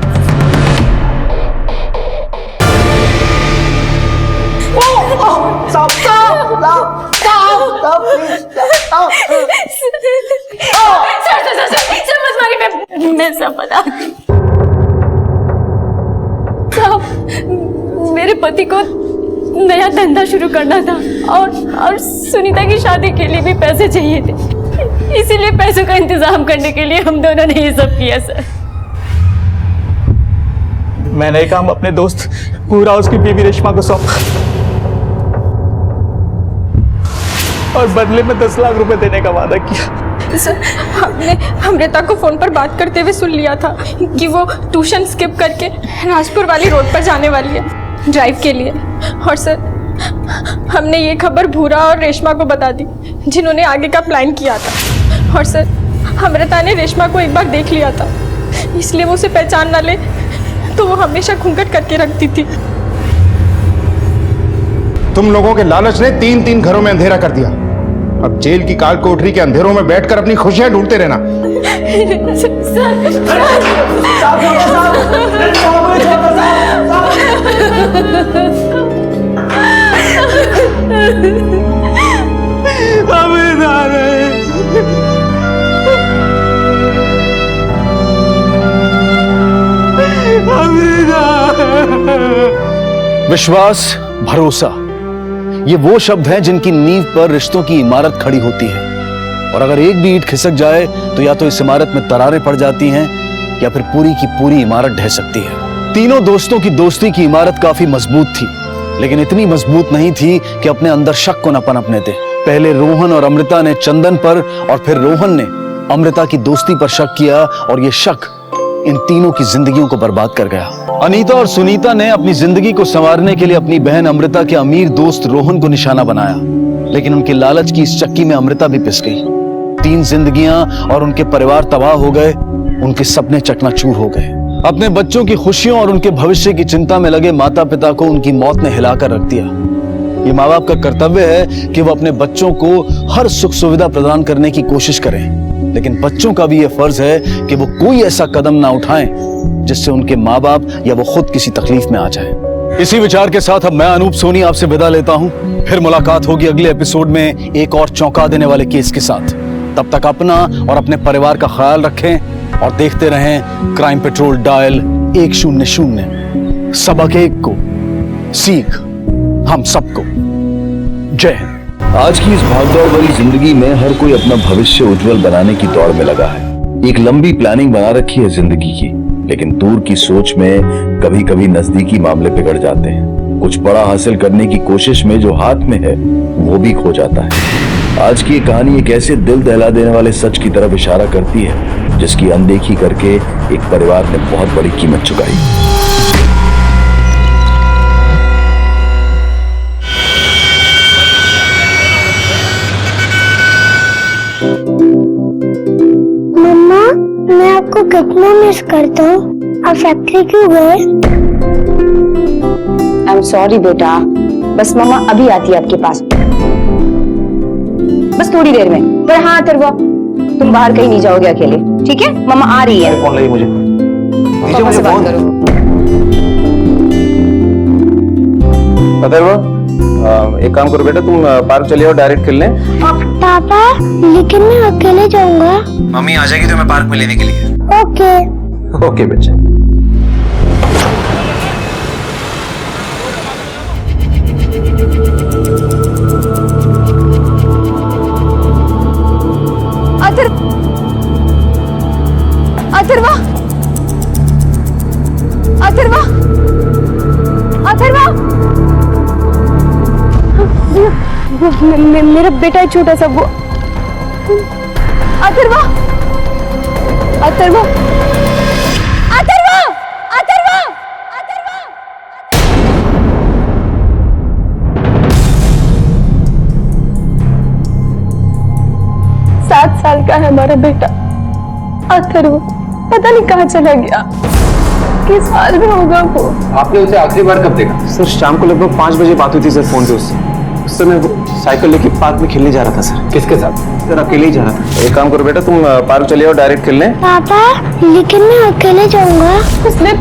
सर मत मारिए, मैं सब बता। साहब, मेरे पति को नया धंधा शुरू करना था और सुनीता की शादी के लिए भी पैसे चाहिए थे, इसीलिए पैसों का इंतजाम करने के लिए हम दोनों ने ये सब किया सर। मैंने काम अपने दोस्त पूरा उसकी बीवी रेशमा को सौंपा और बदले में 10 लाख रुपए देने का वादा किया। सर, हमने अमृता को फोन पर बात करते हुए सुन लिया था कि वो ट्यूशन स्किप करके राजपुर वाली रोड पर जाने वाली है ड्राइव के लिए। और सर, हमने ये खबर भूरा और रेशमा को बता दी, जिन्होंने आगे का प्लान किया था। और सर, अमृता ने रेशमा को एक बार देख लिया था, इसलिए वो उसे पहचान ना ले तो वो हमेशा घूंघट करके रखती थी। तुम लोगों के लालच ने 3-3 घरों में अंधेरा कर दिया। अब जेल की काल कोठरी के अंधेरों में बैठकर अपनी खुशियां ढूंढते रहना। विश्वास, भरोसा, ये वो शब्द हैं जिनकी नींव पर रिश्तों की इमारत खड़ी होती है। और अगर एक भी ईंट खिसक जाए तो या तो इस इमारत में दरारें पड़ जाती हैं या फिर पूरी की पूरी इमारत ढह सकती है। तीनों दोस्तों की दोस्ती की इमारत काफी मजबूत थी, लेकिन इतनी मजबूत नहीं थी कि अपने अंदर शक को न पनपने दे। पहले रोहन और अमृता ने चंदन पर और फिर रोहन ने अमृता की दोस्ती पर शक किया और ये शक इन तीनों की जिंदगियों को बर्बाद कर गया। अनीता और सुनीता ने अपनी जिंदगी को संवारने के लिए अपनी बहन अमृता के अमीर दोस्त रोहन को निशाना बनाया, लेकिन उनके लालच की इस चक्की में अमृता भी पिस गई। 3 जिंदगियां और उनके परिवार तबाह हो गए, उनके सपने चकनाचूर हो गए। अपने बच्चों की खुशियों और उनके भविष्य की चिंता में लगे माता पिता को उनकी मौत ने हिलाकर रख दिया। ये माँ बाप का कर्तव्य है कि वो अपने बच्चों को हर सुख सुविधा प्रदान करने की कोशिश करें, लेकिन बच्चों का भी ये फर्ज है कि वो कोई ऐसा कदम ना उठाएं जिससे उनके माँ बाप या वो खुद किसी तकलीफ में आ जाए। इसी विचार के साथ अब मैं अनूप सोनी आपसे विदा लेता हूँ। फिर मुलाकात होगी अगले एपिसोड में एक और चौंका देने वाले केस के साथ। तब तक अपना और अपने परिवार का ख्याल रखें और देखते रहें क्राइम पेट्रोल डायल 100। सबक एक को, सीख हम सबको। जय हिंद। आज की इस भागदौड़ भरी जिंदगी में हर कोई अपना भविष्य उज्जवल बनाने की दौड़ में लगा है। एक लंबी प्लानिंग बना रखी है जिंदगी की, लेकिन दूर की सोच में कभी कभी नजदीकी मामले बिगड़ जाते हैं। कुछ बड़ा हासिल करने की कोशिश में जो हाथ में है वो भी खो जाता है। आज की ये कहानी एक ऐसे दिल दहला देने वाले सच की तरफ इशारा करती है जिसकी अनदेखी करके एक परिवार ने बहुत बड़ी कीमत चुकाई। मम्मा, मैं आपको कितना मिस करता हूँ। आप फैक्ट्री क्यों गए? आई एम सॉरी बेटा, बस मम्मा अभी आती है आपके पास, बस थोड़ी देर में। पर हाँ अथर्व, तुम बाहर कहीं नहीं जाओगे अकेले, ठीक है? मम्मा आ रही है। फोन लगी मुझे। पापा से बात करो। अथर्व, एक काम करो बेटा, तुम पार्क चले आओ, डायरेक्ट खेलने। पापा, लेकिन मैं अकेले जाऊंगा। मम्मी आ जाएगी तुम्हें पार्क में लेने के लिए। ओके। ओके बच्चे। अथर्वा, अथर्वा, अथर्वा, मेरा बेटा है छोटा सा वो। अथर्वा, अथर्वा, अथर्वा, अथर्वा, अथर्वा। 7 साल का है हमारा बेटा अथर्व, पता नहीं कहाँ चला गया, किस हाल में होगा वो। आपने उसे आखिरी बार कब देखा? सर शाम को लगभग 5 बजे बात हुई थी सर फोन पे उससे। उस समय वो साइकिल लेके पार्क में खेलने जा रहा था सर। किसके साथ? सर अकेले ही जा रहा था। एक काम करो बेटा, तुम पार्क चले आओ, डायरेक्ट खेलने। पापा, लेकिन मैं अकेले जाऊंगा। उसने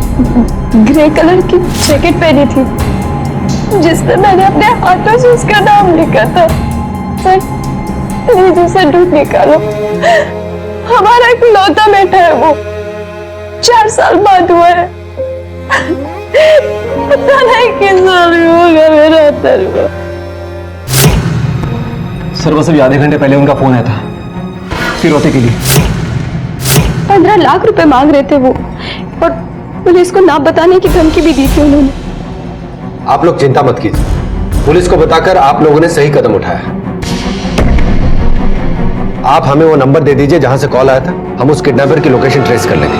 ग्रे कलर की जैकेट पहनी थी जिसमें मैंने अपने हाथों से उसका नाम लिखा था। सर प्लीज उसे ढूंढ निकालो, हमारा एक लौता बेटा है वो, 4 साल बाद हुआ है। पता नहीं किस साल में होगा मेरा अथर्व। सर बस अभी आधे घंटे पहले उनका फोन आया था फिरौती के लिए। 15 लाख रुपए मांग रहे थे वो, और पुलिस को ना बताने की धमकी भी दी थी उन्होंने। आप लोग चिंता मत कीजिए, पुलिस को बताकर आप लोगों ने सही कदम उठाया। आप हमें वो नंबर दे दीजिए जहां से कॉल आया था, हम उस किडनैपर की लोकेशन ट्रेस कर लेंगे।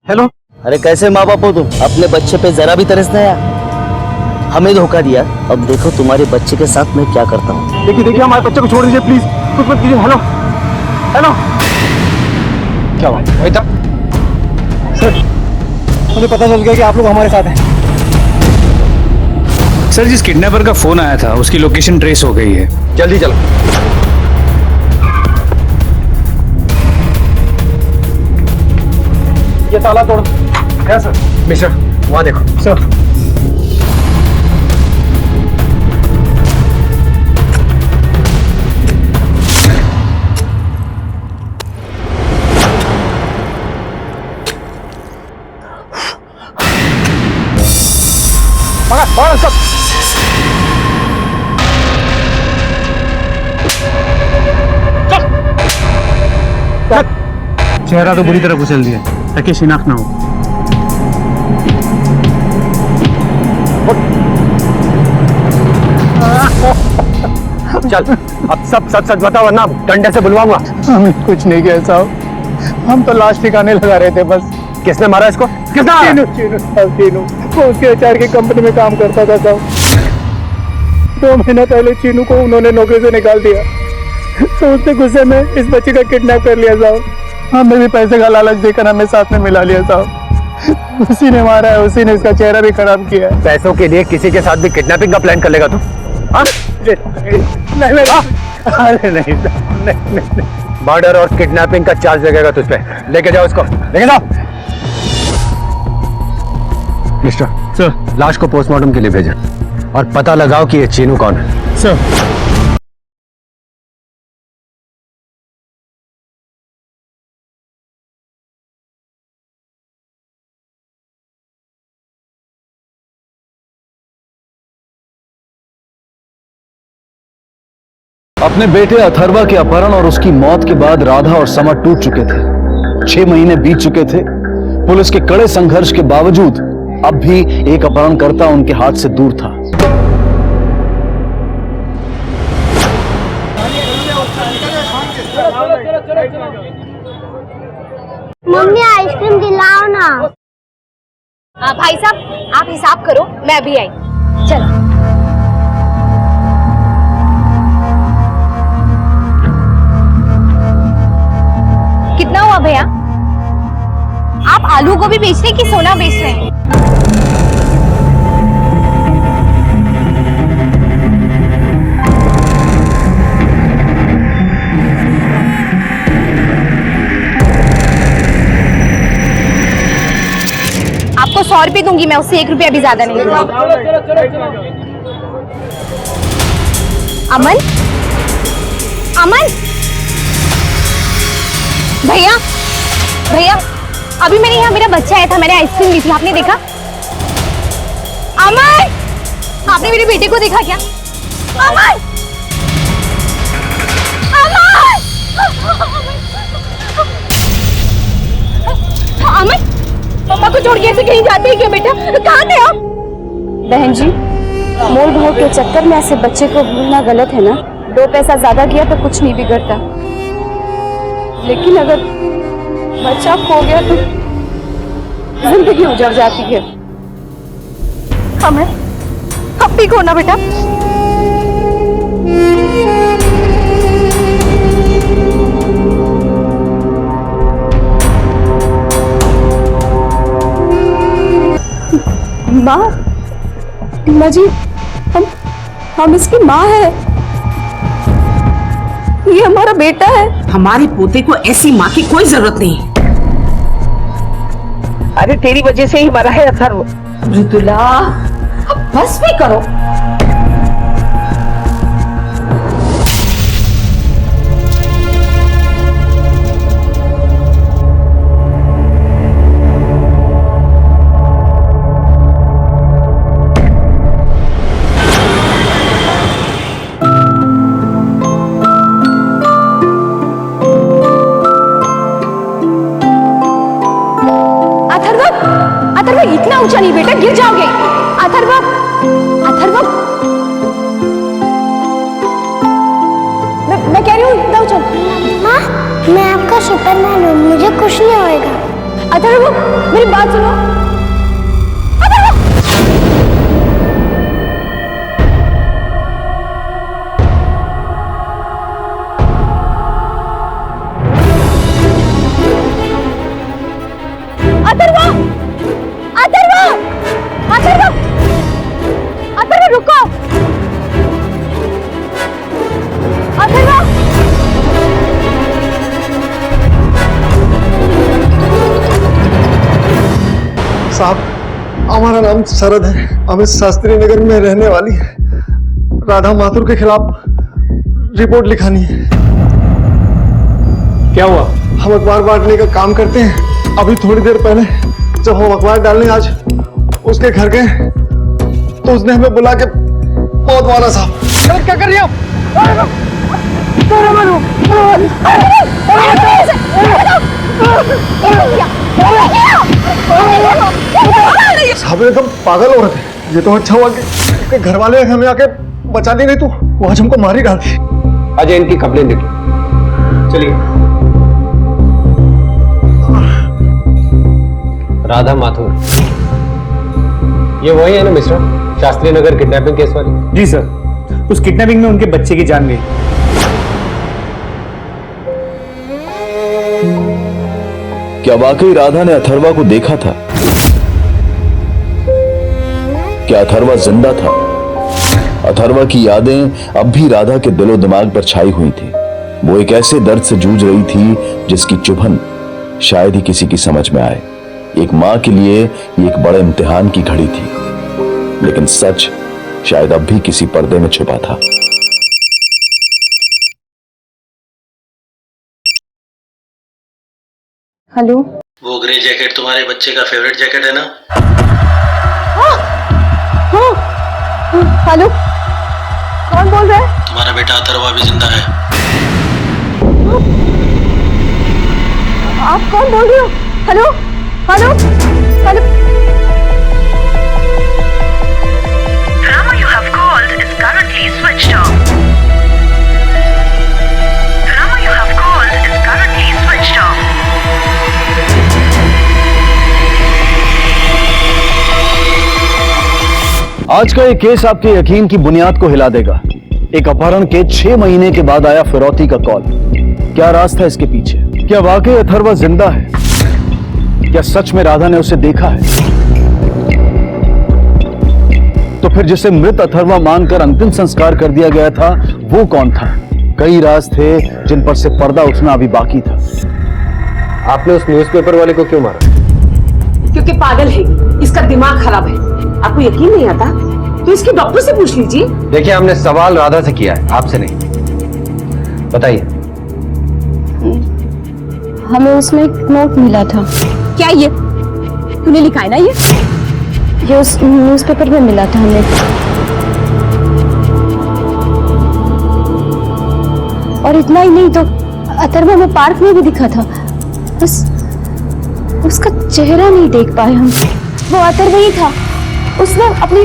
हेलो। अरे कैसे माँ बाप हो तुम? अपने बच्चे पे जरा भी तरस नहीं आया, हमें धोखा दिया। अब देखो तुम्हारे बच्चे के साथ मैं क्या करता हूँ। देखिए देखिए, हमारे बच्चे को छोड़ दीजिए प्लीज, कुछ मत कीजिए। हेलो हेलो, क्या हुआ? बेटा सर, मुझे पता चल गया कि आप लोग हमारे साथ हैं। सर जिस किडनैपर का फोन आया था उसकी लोकेशन ट्रेस हो गई है। जल्दी चलो। ये ताला तोड़। क्या सर? मिस्टर वहां देखो। सर। चेहरा तो बुरी तरह कुचल दिया ताकि शिनाख्त ना हो। चल अब सब सच सच बताओ वरना डंडे से बुलवाऊंगा। हमने कुछ नहीं किया साहब, हम तो लाश ठिकाने लगा रहे थे बस। किसने मारा इसको? किसने मारा? चीनू, चीनू साहब, चीनू। वो उसके अचार की कंपनी में काम करता था साहब। 2 महीना पहले चीनू को उन्होंने नौकरी से निकाल दिया, तो उसने गुस्से में इस बच्चे का किडनैप कर लिया साहब। हमें भी पैसे का लालच देकर हमें साथ में मिला लिया साहब। उसी ने मारा है, उसी ने इसका चेहरा भी खराब किया है। पैसों के लिए किसी के साथ भी किडनैपिंग का प्लान कर लेगा तू? अरे नहीं, मर्डर और किडनैपिंग का चार्ज लगेगा तुझ पे। लेके जाओ इसको, लेके जाओ। मिस्टर सर, लाश को पोस्टमार्टम के लिए भेजें और पता लगाओ कि ये चीनू कौन है। सर। अपने बेटे अथर्वा के अपहरण और उसकी मौत के बाद राधा और समा टूट चुके थे। 6 महीने बीत चुके थे। पुलिस के कड़े संघर्ष के बावजूद अब भी एक अपहरणकर्ता उनके हाथ से दूर था। मम्मी आइसक्रीम दिलाओ ना। भाई साहब आप हिसाब करो, मैं अभी आई। चलो कितना हुआ भैया? आप आलू गोभी बेच रहे कि सोना बेच रहे हैं? आपको 100 रुपए दूंगी मैं, उससे 1 रुपया भी ज्यादा नहीं दूंगी। अमन, अमन, भैया, भैया, अभी मेरे यहाँ मेरा बच्चा आया था, मैंने आइसक्रीम ली थी, आपने देखा? अमन, आपने मेरे बेटे को देखा क्या? अमन, अमन, अमन, मम्मा को छोड़ के ऐसे कहीं जाते हैं क्या बेटा? कहाँ थे आप? बहन जी, मोल भाव के चक्कर में ऐसे बच्चे को भूलना गलत है ना। 2 पैसा ज्यादा किया तो कुछ नहीं बिगड़ता, लेकिन अगर बच्चा खो गया तो जिंदगी उजड़ जाती है। हमें अब ठीक हो ना बेटा? माँ, माँ जी, हम इसकी माँ है। ये हमारा बेटा है। हमारे पोते को ऐसी माँ की कोई जरूरत नहीं है। अरे तेरी वजह से ही मरा है अथर्व। मृदुला, अब बस भी करो। इतना ऊंचा नहीं बेटा, गिर जाओगे। अथर्वा, अथर्वा, मैं कह रही हूँ इतना ऊंचा। माँ, मैं आपका सुपरमैन हूँ, मुझे कुछ नहीं होएगा। अथर्वा, मेरी बात सुनो। अथर्वा, अथर्वा, अथर्वा, अथर्वा रुको। अथर्वा, साहब, हमारा नाम शरद है, हमें शास्त्री नगर में रहने वाली राधा माथुर के खिलाफ रिपोर्ट लिखानी है। क्या हुआ? हम अखबार बांटने का काम करते हैं। अभी थोड़ी देर पहले जब हम अखबार डालने आज उसके घर गए तो उसने हमें बुला के बहुत मारा। साहब क्या कर रही हो? साहब एकदम पागल हो रहे थे। ये तो अच्छा हुआ कि घर वाले हमें आके बचा ली, नहीं तो वो आज हमको मार ही डालती। अजय इनकी कंप्लेन लिख लो। चलिए। राधा माथुर, ये वही है ना mister Shastri Nagar kidnapping case वाली? जी सर, उस किडनैपिंग में उनके बच्चे की जान गई। क्या वाकई राधा ने अथर्वा को देखा था? क्या अथर्वा जिंदा था? अथर्वा की यादें अब भी राधा के दिलो दिमाग पर छाई हुई थी। वो एक ऐसे दर्द से जूझ रही थी जिसकी चुभन शायद ही किसी की समझ में आए। एक मां के लिए ये एक बड़े इम्तिहान की घड़ी थी, लेकिन सच शायद अब भी किसी पर्दे में छुपा था। हेलो, वो ग्रे जैकेट तुम्हारे बच्चे का फेवरेट जैकेट है ना? हेलो, कौन बोल रहा है? तुम्हारा बेटा अथर्वा भी जिंदा है। आप कौन बोल रहे हो? Hello hello hello. Number you have called is currently switched off. The number you have called is currently switched off. आज का ये केस आपके यकीन की बुनियाद को हिला देगा। एक अपहरण के 6 महीने के बाद आया फिरौती का कॉल। क्या राज था इसके पीछे? क्या वाकई अथर्वा जिंदा है? क्या सच में राधा ने उसे देखा है? तो फिर जिसे मृत अथर्वा मानकर अंतिम संस्कार कर दिया गया था, वो कौन था? कई राज थे जिन पर से पर्दा उठना अभी बाकी था। आपने उस न्यूज़पेपर वाले को क्यों मारा? क्योंकि पागल है, इसका दिमाग खराब है। आपको यकीन नहीं आता तो इसके डॉक्टर से पूछ लीजिए। देखिए, हमने सवाल राधा से किया है, आपसे नहीं। बताइए। हमें उसमें एक नोट मिला था। क्या ये तूने लिखा है ना? ये उस न्यूज़पेपर में मिला था हमें। और इतना ही नहीं तो अथर्वा में पार्क में भी दिखा था, बस उसका चेहरा नहीं देख पाए हम। वो अथर्वा ही था। उसने अपनी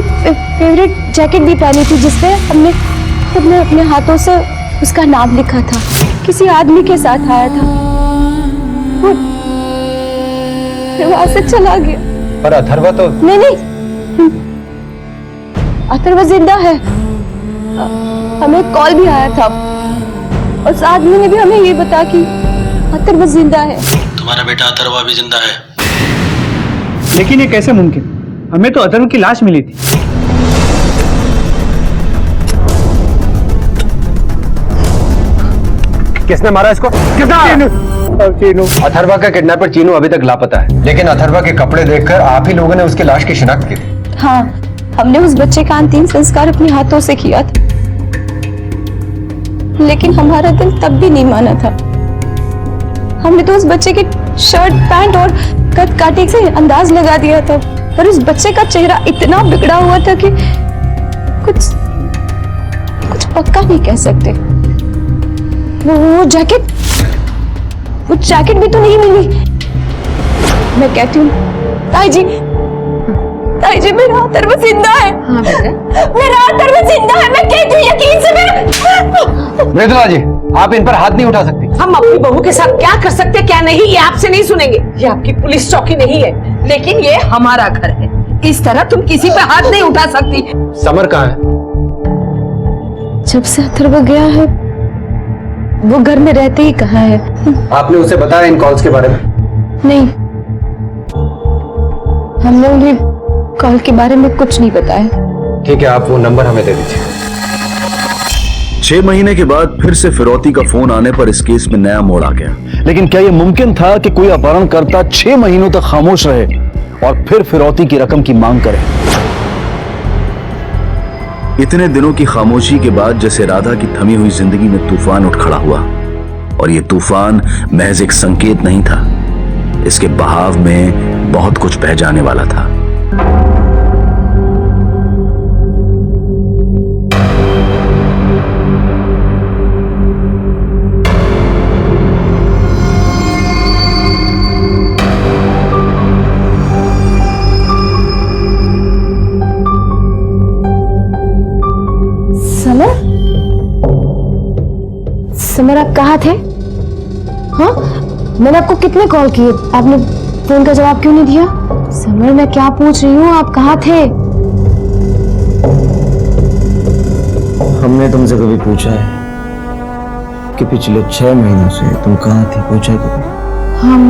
फेवरेट जैकेट भी पहनी थी जिसपे हमने खुद ने अपने हाथों से उसका नाम लिखा था। किसी आदमी के साथ आया था, वो फिर वहां से चला गया। पर अथर्वा तो नहीं, अथर्वा जिंदा है। हमें कॉल भी आया था और उस आदमी ने भी हमें ये बताया कि अथर्वा जिंदा है। तुम्हारा बेटा अथर्वा भी जिंदा है। लेकिन ये कैसे मुमकिन? हमें तो अथर्व की लाश मिली थी। किसने मारा इसको? चीनू। अथर्वा का किडनैपर चीनू अभी तक लापता है, लेकिन अथर्वा के कपड़े देखकर आप ही लोगों ने उसकी लाश की शिनाख्त की थी। हाँ, हमने उस बच्चे का अंतिम संस्कार अपने हाथों से किया था, लेकिन हमारा दिल तब भी नहीं माना था। हमने तो उस बच्चे के शर्ट, पैंट और कद काटे से अंदाज लगा दिया था, पर उस बच्चे का चेहरा इतना बिगड़ा हुआ था कि कुछ पक्का नहीं कह सकते। वो जैकेट भी तो नहीं मिली। मैं कहती हूँ ताई जी, मेरा अथर्वा जिंदा है। हाँ बेटा, मेरा अथर्वा जिंदा है। मैं कहती हूँ यकीन से। मृदुला जी, आप इन पर हाथ नहीं उठा सकती। हम अपनी बहू के साथ क्या कर सकते क्या नहीं, ये आपसे नहीं सुनेंगे। ये आपकी पुलिस चौकी नहीं है, लेकिन ये हमारा घर है। इस तरह तुम किसी पे हाथ नहीं उठा सकती। समर कहाँ है? जब से अथर्वा गया है, वो घर में रहते ही कहाँ है। आपने उसे बताया इन कॉल्स के बारे में? नहीं, हमने उन्हें कॉल के बारे में कुछ नहीं बताया। ठीक है, आप वो नंबर हमें दे दीजिए। 6 महीने के बाद फिर से फिरौती का फोन आने पर इस केस में नया मोड़ आ गया। लेकिन क्या यह मुमकिन था कि कोई अपहरणकर्ता 6 महीनों तक खामोश रहे और फिर फिरौती की रकम की मांग करे? इतने दिनों की खामोशी के बाद जैसे राधा की थमी हुई जिंदगी में तूफान उठ खड़ा हुआ, और यह तूफान महज एक संकेत नहीं था। इसके बहाव में बहुत कुछ बह जाने वाला था। समर आप कहाँ थे? हाँ, मैंने आपको कितने कॉल किए, आपने फोन का जवाब क्यों नहीं दिया? समर मैं क्या पूछ रही हूँ, आप कहाँ थे? हमने तुमसे कभी पूछा है कि पिछले 6 महीनों से तुम कहाँ थी? पूछा है कभी? हम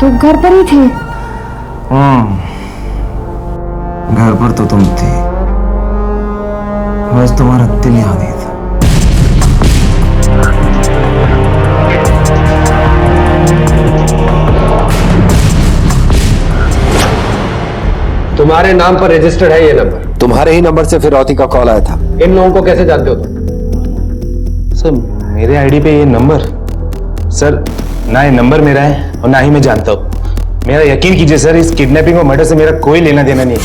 तो घर पर ही थे। घर पर तो तुम थी, बस तुम्हारा दिल यहाँ नहीं था। तुम्हारे नाम पर रजिस्टर्ड है ये नंबर। तुम्हारे ही नंबर से फिरौती का कॉल आया था। इन लोगों को कैसे जानते हो तुम? सर मेरे आईडी पे ये नंबर, सर ना ये नंबर मेरा है और ना ही मैं जानता हूँ। मेरा यकीन कीजिए सर, इस किडनैपिंग और मर्डर से मेरा कोई लेना देना नहीं है।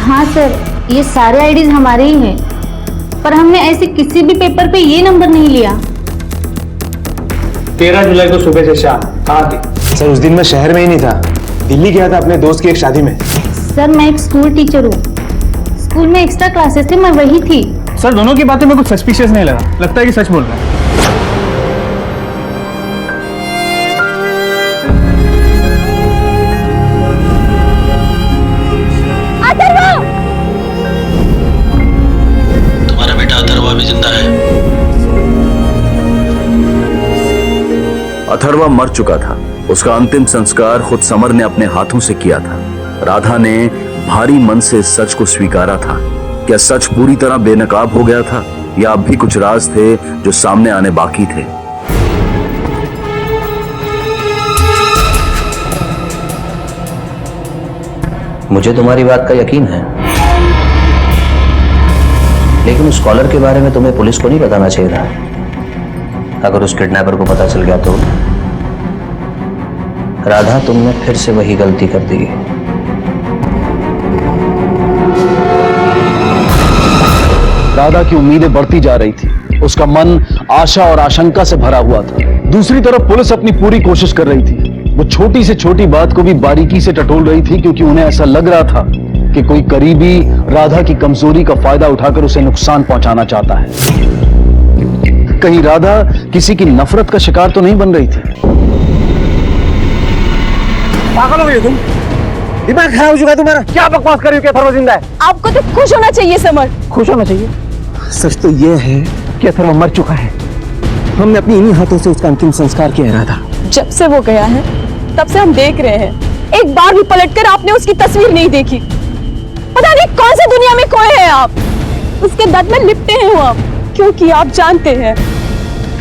हाँ सर, ये सारे आईडीज हमारे ही हैं, पर हमने ऐसे किसी भी पेपर पे ये नंबर नहीं लिया। 13 जुलाई को सुबह से शाम कहाँ थी? सर उस दिन मैं शहर में ही नहीं था, दिल्ली गया था अपने दोस्त की एक शादी में। सर मैं एक स्कूल टीचर हूँ, स्कूल में एक्स्ट्रा क्लासेस थे, मैं वही थी। सर दोनों की बातें में कुछ सस्पिशियस नहीं लगा, लगता है कि सच बोल रहा है। तुम्हारा बेटा अथर्वा भी जिंदा है। अथर्वा मर चुका था। उसका अंतिम संस्कार खुद समर ने अपने हाथों से किया था। राधा ने भारी मन से सच को स्वीकारा था। क्या सच पूरी तरह बेनकाब हो गया था या अब भी कुछ राज थे जो सामने आने बाकी थे? मुझे तुम्हारी बात का यकीन है, लेकिन उस कॉलर के बारे में तुम्हें पुलिस को नहीं बताना चाहिए था। अगर उस किडनैपर को पता चल गया तो राधा, तुमने फिर से वही गलती कर दी। राधा की उम्मीदें बढ़ती जा रही थी। उसका मन आशा और आशंका से भरा हुआ था। दूसरी तरफ पुलिस अपनी पूरी कोशिश कर रही थी। वो छोटी से छोटी बात को भी बारीकी से टटोल रही थी, क्योंकि उन्हें ऐसा लग रहा था कि कोई करीबी राधा की कमजोरी का फायदा उठाकर उसे नुकसान पहुंचाना चाहता है। कहीं राधा किसी की नफरत का शिकार तो नहीं बन रही थी। पागल हो गई तुम? दिमाग खराब हो चुका है तुम्हारा? क्या बकवास कर रही हो कि अथर्वा जिंदा है? आपको तो खुश होना चाहिए समर। खुश होना चाहिए? सच तो ये है कि अथर्वा मर चुका है। हमने अपनी इन्हीं हाथों से उसका अंतिम संस्कार किया। राधा जब से वो गया है तब से हम देख रहे हैं, एक बार भी पलटकर आपने उसकी तस्वीर नहीं देखी। पता नहीं कौन सी दुनिया में खोए हैं आप। उसके दर्द में लिपटे हैं आप, क्योंकि आप जानते हैं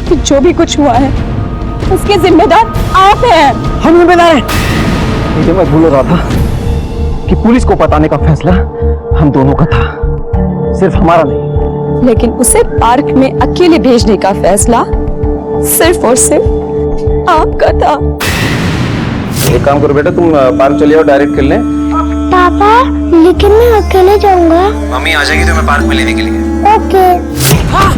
कि जो भी कुछ हुआ है उसके जिम्मेदार आप हैं। हम जिम्मेदार हैं। मुझे मत भूलो राधा कि पुलिस को बताने का फैसला हम दोनों का था, सिर्फ हमारा नहीं। लेकिन उसे पार्क में अकेले भेजने का फैसला सिर्फ और सिर्फ आपका था। एक काम करो बेटा, तुम पार्क चले जाओ, डायरेक्ट खेल लें। पापा लेकिन मैं अकेले जाऊंगा। मम्मी आ जाएगी तुम्हें पार्क में लेने के लिए। ओके। हाँ।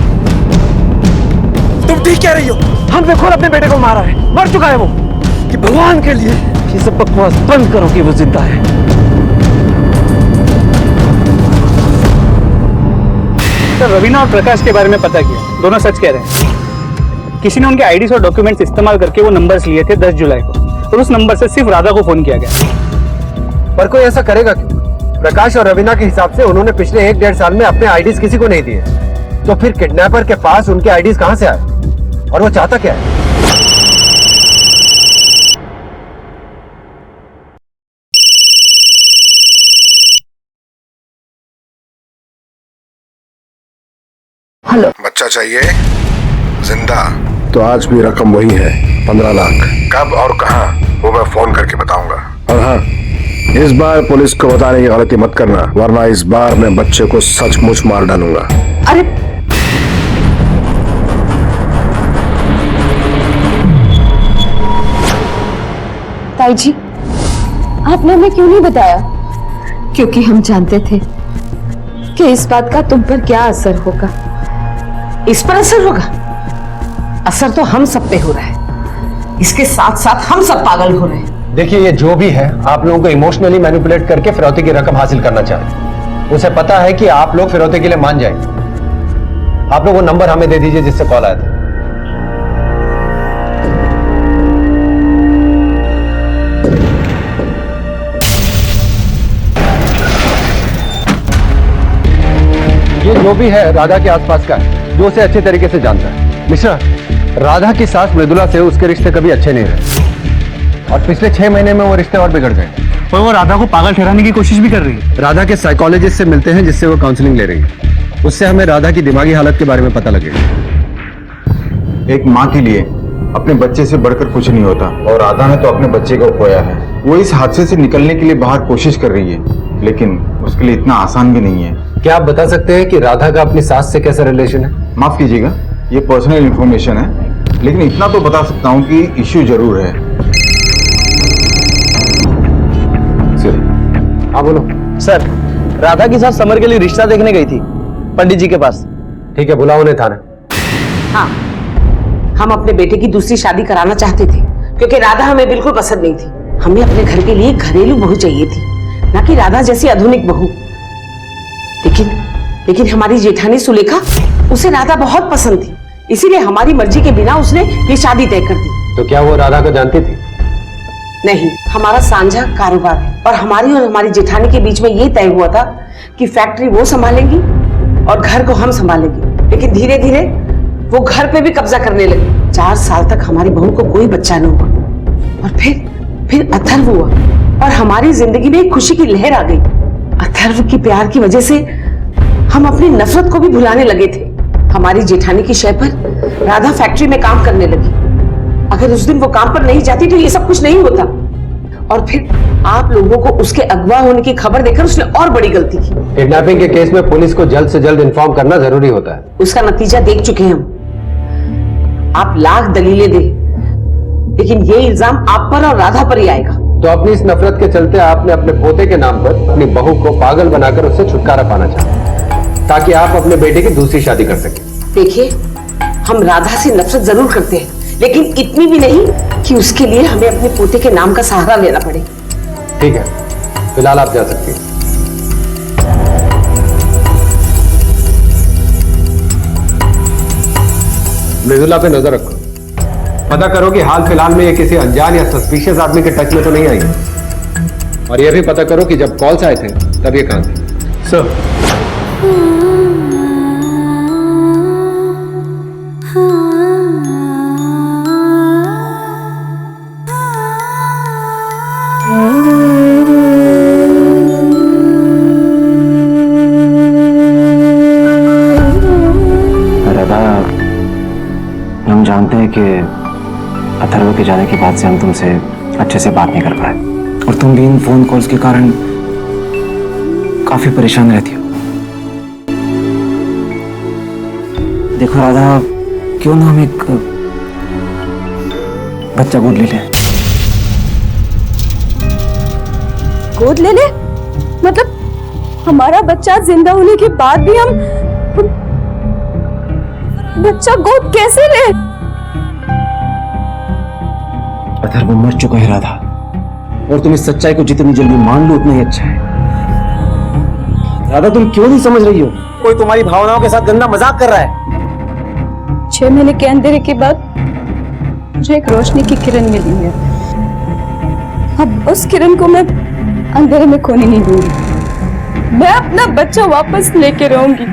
तुम ठीक कह रही हो, हमने खुद अपने बेटे को मारा है, मर चुका है वो। कि भगवान के लिए ये सब बकवास बंद करो कि वो जिंदा है। सर रवीना और प्रकाश के बारे में पता किया, दोनों सच कह रहे हैं। किसी ने उनके आईडीज और डॉक्यूमेंट्स इस्तेमाल करके वो नंबर्स लिए थे 10 जुलाई को, और उस नंबर से सिर्फ राधा को फोन किया गया। पर कोई ऐसा करेगा क्यों? प्रकाश और रवीना के हिसाब से उन्होंने पिछले 1-1.5 साल में अपने आईडीज किसी को नहीं दिए, तो फिर किडनैपर के पास उनके आईडीज कहां से आए और वो चाहता क्या है? हेलो, बच्चा चाहिए जिंदा? तो आज भी रकम वही है, 15 लाख। कब और कहां वो मैं फोन करके बताऊंगा। और हाँ, इस बार पुलिस को बताने की गलती मत करना, वरना इस बार मैं बच्चे को सचमुच मार डालूंगा। अरे ताई जी, आपने हमें क्यों नहीं बताया? क्योंकि हम जानते थे कि इस बात का तुम पर क्या असर होगा। इस पर असर होगा? असर तो हम सब पे हो रहा है, इसके साथ साथ हम सब पागल हो रहे हैं। देखिए, ये जो भी है आप लोगों को इमोशनली मैनिपुलेट करके फिरौती की रकम हासिल करना चाहते हैं। उसे पता है कि आप लोग फिरौती के लिए मान जाएंगे, आप लोग वो नंबर हमें दे दीजिए जिससे कॉल आया था। ये जो भी है राधा के आसपास का है, जो उसे अच्छे तरीके से जानता है। मिश्रा, राधा की सास मृदुला से उसके रिश्ते कभी अच्छे नहीं रहे और पिछले 6 महीने में वो रिश्ते और बिगड़ गए। और वो राधा को पागल ठहराने की कोशिश भी कर रही है। राधा के साइकोलॉजिस्ट से मिलते हैं जिससे वो काउंसलिंग ले रही है। उससे हमें राधा की दिमागी हालत के बारे में पता लगेगा। एक माँ के लिए अपने बच्चे से बढ़कर कुछ नहीं होता और राधा ने तो अपने बच्चे को खोया है। वो इस हादसे से निकलने के लिए बाहर कोशिश कर रही है, लेकिन उसके लिए इतना आसान भी नहीं है। क्या आप बता सकते हैं कि राधा का अपनी सास से कैसा रिलेशन है? माफ कीजिएगा, ये पर्सनल इंफॉर्मेशन है, लेकिन इतना तो बता सकता हूँ कि इश्यू जरूर है। हाँ बोलो। सर, राधा की साथ समर के लिए रिश्ता देखने गई थी पंडित जी के पास। ठीक है, बुलाओ उन्हें थाना। हाँ, हम अपने बेटे की दूसरी शादी कराना चाहते थे क्योंकि राधा हमें बिल्कुल पसंद नहीं थी। हमें अपने घर के लिए घरेलू बहू चाहिए थी, ना कि राधा जैसी आधुनिक बहू। लेकिन हमारी जेठानी सुलेखा, उसे राधा बहुत पसंद थी, इसीलिए हमारी मर्जी के बिना उसने ये शादी तय कर दी। तो क्या वो राधा को जानती थी? नहीं, हमारा साझा कारोबार है और हमारी जेठानी के बीच में ये तय हुआ था कि फैक्ट्री वो संभालेंगी और घर को हम संभालेंगे। लेकिन धीरे धीरे वो घर पे भी कब्जा करने लगी। 4 साल तक हमारी बहू को कोई बच्चा न हुआ और फिर अथर्व हुआ और हमारी जिंदगी में खुशी की लहर आ गई। अथर्व की प्यार की वजह से हम अपनी नफरत को भी भुलाने लगे थे। हमारी जेठानी की शय पर राधा फैक्ट्री में काम करने लगी। अगर उस दिन वो काम पर नहीं जाती तो ये सब कुछ नहीं होता। और फिर आप लोगों को उसके अगवा होने की खबर देकर उसने और बड़ी गलती की। किडनैपिंग के केस में पुलिस को जल्द से जल्द इन्फॉर्म करना जरूरी होता है। उसका नतीजा देख चुके हैं हम। आप लाख दलीलें दे, लेकिन ये इल्जाम आप पर और राधा पर ही आएगा। तो अपनी इस नफरत के चलते आपने अपने पोते के नाम पर अपनी बहू को पागल बनाकर उससे छुटकारा पाना चाहा, ताकि आप अपने बेटे की दूसरी शादी कर सकें। देखिए, हम राधा से नफरत जरूर करते हैं, लेकिन इतनी भी नहीं कि उसके लिए हमें अपने पोते के नाम का सहारा लेना पड़े। ठीक है, फिलहाल आप जा सकती हैं। मृदुला पे नजर रखो, पता करो कि हाल फिलहाल में ये किसी अनजान या सस्पिशियस आदमी के टच में तो नहीं आई। और ये भी पता करो कि जब कॉल्स आए थे तब ये कहां थे। सर, हम जानते हैं कि अथर्व के जाने के बाद से हम तुमसे अच्छे से बात नहीं कर पाए और तुम भी इन फोन कॉल्स के कारण काफी परेशान रहती हो। देखो राधा, क्यों ना हम एक बच्चा गोद ले लें। गोद ले ले? मतलब हमारा बच्चा जिंदा होने के बाद भी हम बच्चा गोद कैसे ले? अथर्व मर चुका है राधा, और तुम इस सच्चाई को जितनी जल्दी मान लो उतना ही अच्छा है। राधा, तुम क्यों नहीं समझ रही हो? कोई तुम्हारी भावनाओं के साथ गंदा मजाक कर रहा है। 6 महीने के अंधेरे के बाद मुझे एक रोशनी की किरण मिली है। अब उस किरण को मैं अंधेरे में खोने नहीं दूंगी। मैं अपना बच्चा वापस लेके रहूंगी,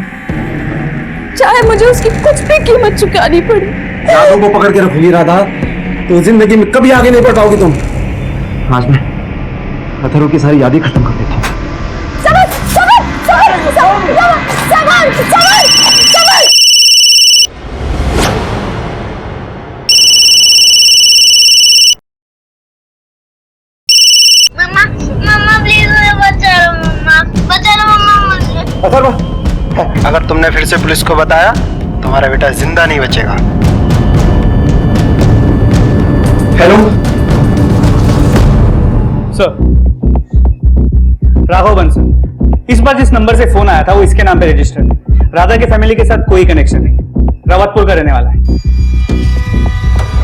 चाहे मुझे उसकी कुछ भी कीमत चुकानी पड़े। यादों को पकड़ के रखोगी राधा, तो जिंदगी में कभी आगे नहीं बढ़ पाओगी तुम। आज मैं अथर्व की सारी यादें खत्म कर देता हूँ। मम्मा प्लीज मुझे बचा लो, मम्मा। अथर्व, अगर तुमने फिर से पुलिस को बताया तुम्हारा बेटा जिंदा नहीं बचेगा। Hello sir, Raghav Bansal. इस बार जिस नंबर से फोन आया था वो इसके नाम पे रजिस्टर्ड है। राधा के फैमिली के साथ कोई कनेक्शन नहीं, रावतपुर का रहने वाला है।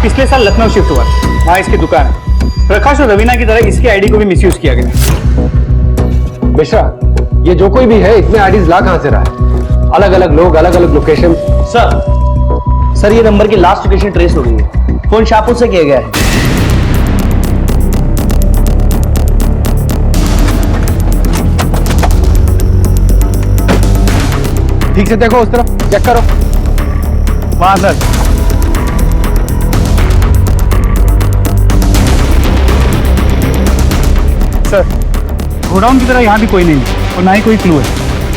पिछले साल लखनऊ शिफ्ट हुआ, वहां इसकी दुकान है। प्रकाश और रवीना की तरह इसकी आईडी को भी मिसयूज किया गया। मिश्रा, ये जो कोई भी है इसमें आईडीज ला कहां से रहा है? अलग अलग लोग, अलग अलग लोकेशन, सर ये नंबर की लास्ट लोकेशन ट्रेस हो गई है। फोन शाहपुर से किया गया है। ठीक से देखो, उस तरफ चेक करो। वहां सर। सर गोडाउन की तरह यहाँ भी कोई नहीं है और ना ही कोई क्लू है।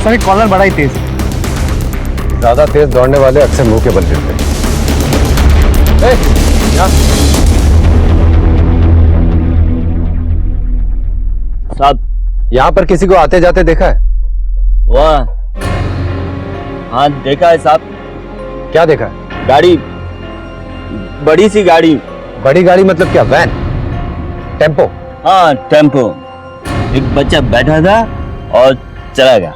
सर एक कॉलर बड़ा ही तेज है। ज्यादा तेज दौड़ने वाले अक्सर मुंह के बल गिरते हैं। साहब यहाँ पर किसी को आते जाते देखा है? वाह, हाँ देखा है साहब। क्या देखा है? गाड़ी, बड़ी सी गाड़ी। बड़ी गाड़ी मतलब क्या, वैन, टेम्पो? हाँ टेम्पो। एक बच्चा बैठा था और चला गया।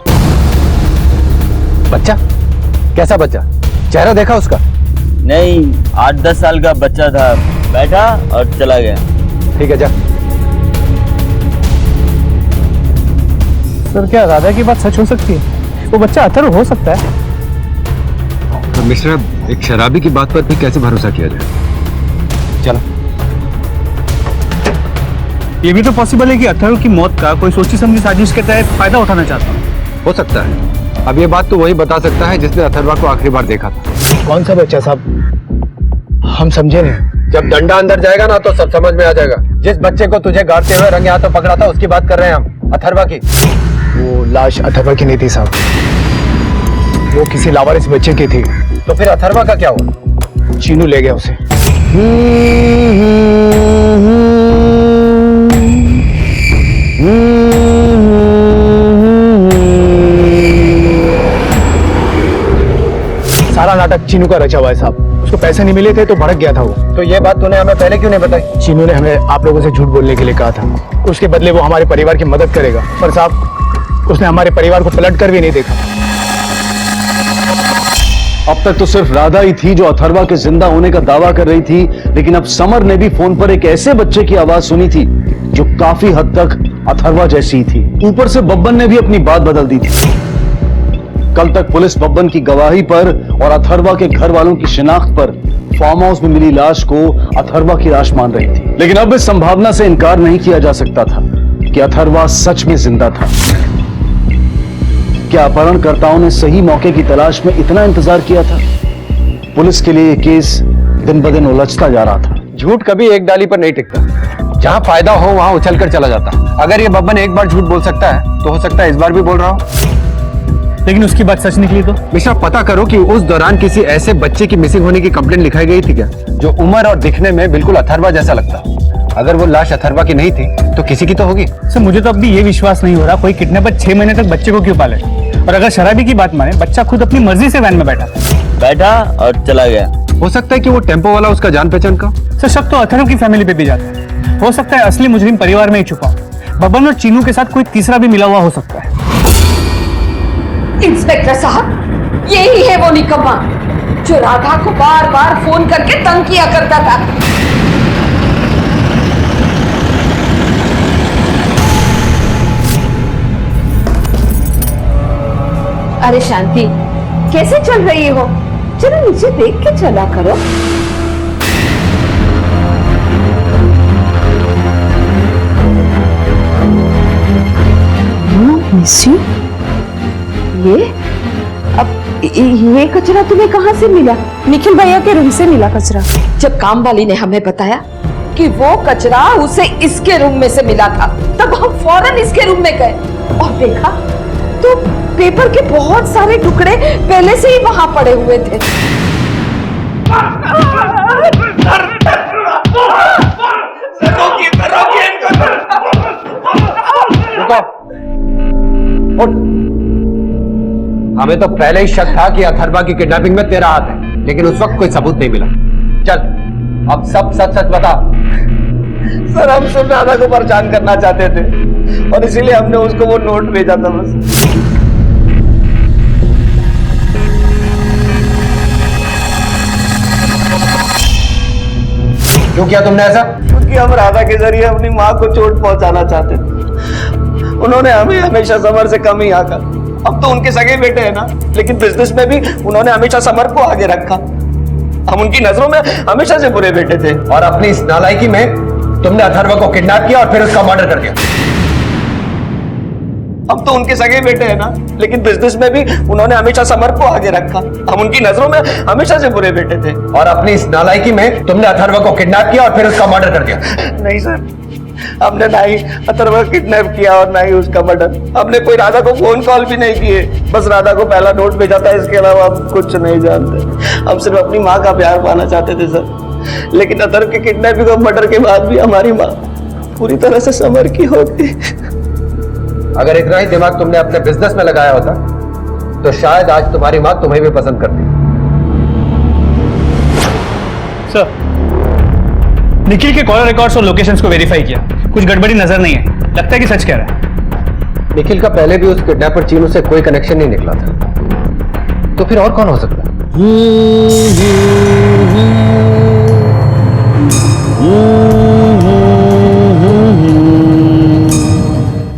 बच्चा? कैसा बच्चा? चेहरा देखा उसका? नहीं, 8-10 साल का बच्चा था, बैठा और चला गया। ठीक है जा। सर क्या राधा की बात सच हो सकती है? वो बच्चा अथर्व हो सकता है। तो मिश्रा, एक शराबी की बात पर भी कैसे भरोसा किया जाए? चलो। ये भी तो पॉसिबल है कि अथर्व की मौत का कोई सोची समझी साजिश के तहत फायदा उठाना चाहता है। हो सकता है। अब ये बात तो वही बता सकता है जिसने अथर्वा को आखिरी बार देखा था। कौन सा बच्चा साहब? हम समझे नहीं। जब डंडा अंदर जाएगा ना तो सब समझ में आ जाएगा। जिस बच्चे को तुझे गाड़ते हुए रंगे हाथों पकड़ा था उसकी बात कर रहे हैं हम, अथर्वा की। वो लाश अथर्वा की नहीं थी साहब, वो किसी लावारिस बच्चे की थी। तो फिर अथर्वा का क्या हुआ? चीनू ले गया उसे। सारा नाटक चीनू का रचा हुआ है साहब। उसको पैसे नहीं मिले थे तो भड़क गया था वो। तो ये बात तूने हमें पहले क्यों नहीं बताई? चीनू ने हमें आप लोगों से झूठ बोलने के लिए कहा था। उसके बदले वो हमारे परिवार की मदद करेगा, पर साहब उसने हमारे परिवार को पलट कर भी नहीं देखा। अब तक तो सिर्फ राधा ही थी जो अथर्वा के जिंदा होने का दावा कर रही थी, लेकिन अब समर ने भी फोन पर एक ऐसे बच्चे की आवाज सुनी थी जो काफी हद तक अथर्वा जैसी ही थी। ऊपर से बब्बन ने भी अपनी बात बदल दी थी। कल तक पुलिस बब्बन की गवाही पर और अथर्वा के घर वालों की शिनाख्त पर फार्म हाउस में मिली लाश को अथर्वा की लाश मान रही थी, लेकिन अब इस संभावना से इनकार नहीं किया जा सकता था कि अथर्वा सच में जिंदा था। क्या अपहरणकर्ताओं ने सही मौके की तलाश में इतना इंतजार किया था? पुलिस के लिए यह केस दिन ब दिन उलझता जा रहा था। झूठ कभी एक डाली पर नहीं टिकता। जहां फायदा हो वहां उछलकर चला जाता। अगर ये बब्बन एक बार झूठ बोल सकता है तो हो सकता है इस बार भी बोल रहा हो। लेकिन उसकी बात सच निकली तो? मिश्रा, पता करो कि उस दौरान किसी ऐसे बच्चे की मिसिंग होने की कंप्लेंट लिखाई गई थी क्या, जो उम्र और दिखने में बिल्कुल अथर्वा जैसा लगता। अगर वो लाश अथर्वा की नहीं थी तो किसी की तो होगी। सर मुझे तो अब भी ये विश्वास नहीं हो रहा कोई किडनैपर 6 महीने तक बच्चे को क्यों पाले। और अगर शराबी की बात माने, बच्चा खुद अपनी मर्जी से वैन में बैठा और चला गया। हो सकता है कि वो टेम्पो वाला उसका जान पहचान का। सर शक तो अथर्व की फैमिली पे भी जाता है। हो सकता है असली मुजरिम परिवार में ही छुपा। बब्बन और चीनू के साथ कोई तीसरा भी मिला हुआ हो सकता है। इंस्पेक्टर साहब, यही है वो निकम्मा जो राधा को बार बार फोन करके तंग किया करता था। अरे शांति, कैसे चल रही हो? चलो नीचे देख के चला करो। ये कचरा तुम्हें कहाँ से मिला? निखिल भैया के रूम से मिला कचरा। जब काम वाली ने हमें बताया कि वो कचरा उसे इसके रूम में से मिला था, तब हम फौरन इसके रूम में गए और देखा तो पेपर के बहुत सारे टुकड़े पहले से ही वहां पड़े हुए थे। हमें तो पहले ही शक था कि अथर्वा की किडनैपिंग में तेरा हाथ है, लेकिन उस वक्त कोई सबूत नहीं मिला। चल अब सब सच सच बता। सर हम सिर्फ राधा को परेशान करना चाहते थे और इसीलिए हमने उसको वो नोट भेजा था बस। क्यों किया तुमने ऐसा? क्योंकि हम राधा के जरिए अपनी माँ को चोट पहुंचाना चाहते थे। उन्होंने हमें हमेशा समर से कम ही आका अब तो उनके सगे बेटे हैं ना, लेकिन बिजनेस में भी उन्होंने हमेशा समर को आगे रखा। हम उनकी नजरों में हमेशा से बुरे बेटे थे। और अपनी इस नालायकी में तुमने अथर्व को किडनैप किया और फिर उसका मर्डर कर दिया। अब तो उनके सगे बेटे हैं ना, लेकिन बिजनेस में भी उन्होंने हमेशा समर को आगे रखा। हम उनकी नजरों में हमेशा से बुरे बेटे थे। और अपनी इस नालायकी में तुमने अथर्व को किडनैप किया और फिर उसका मर्डर कर दिया। नहीं सर, हमने ना ही अथर्व को किडनैप किया और ना ही उसका मर्डर। हमने कोई राधा को फोन कॉल भी नहीं किए, बस राधा को पहला नोट भेजा था, इसके अलावा हम कुछ नहीं जानते। हम सिर्फ अपनी माँ का प्यार पाना चाहते थे सर। लेकिन अथर्व के किडनैपिंग और मर्डर के बाद भी हमारी माँ पूरी तरह से समर की हो गई। अगर इतना ही दिमाग तुमने अपने बिजनेस में लगाया होता तो शायद आज तुम्हारी माँ तुम्हें भी पसंद करती। सर, निखिल के कॉलर रिकॉर्ड्स और लोकेशंस को वेरीफाई किया, कुछ गड़बड़ी नजर नहीं है। लगता है कि सच कह रहा है। निखिल का पहले भी उस किडनैपर चीनू से कोई कनेक्शन नहीं निकला था, तो फिर और कौन हो सकता है?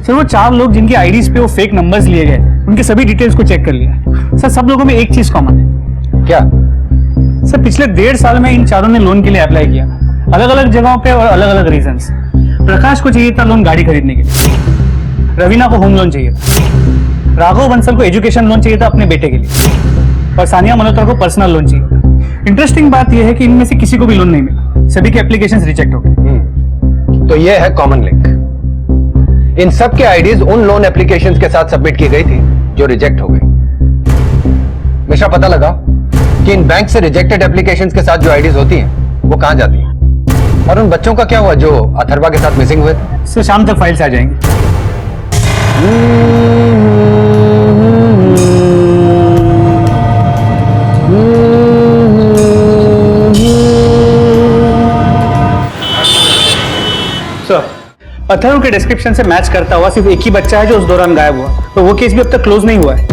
सर, वो 4 लोग जिनकी आईडीज पे वो फेक नंबर्स लिए गए, उनके सभी डिटेल्स को चेक कर लिया। सर, सब लोगों में एक चीज कॉमन है। क्या? सर, पिछले 1.5 साल में इन चारों ने लोन के लिए अप्लाई किया, अलग अलग जगहों पे और अलग अलग रीजंस। प्रकाश को चाहिए था लोन गाड़ी खरीदने के लिए, रवीना को होम लोन चाहिए था, राघव बंसल को एजुकेशन लोन चाहिए था अपने बेटे के लिए, और सानिया मल्होत्रा को पर्सनल लोन चाहिए था। इंटरेस्टिंग बात यह है कि इनमें से किसी को भी लोन नहीं मिला, सभी के एप्लीकेशंस रिजेक्ट हो गए। तो ये है कॉमन लिंक। इन सब के आईडीज उन लोन एप्लीकेशंस के साथ सबमिट की गई थी जो रिजेक्ट हो गई। मिश्रा, पता लगा कि इन बैंक से रिजेक्टेड एप्लीकेशंस के साथ जो आईडीज होती हैं वो कहां जाती हैं, और उन बच्चों का क्या हुआ जो अथर्वा के साथ मिसिंग हुए थे? सर, शाम तक फाइल्स आ जाएंगी। सर, अथर्व के डिस्क्रिप्शन से मैच करता हुआ सिर्फ एक ही बच्चा है जो उस दौरान गायब हुआ, तो वो केस भी अब तक क्लोज नहीं हुआ है।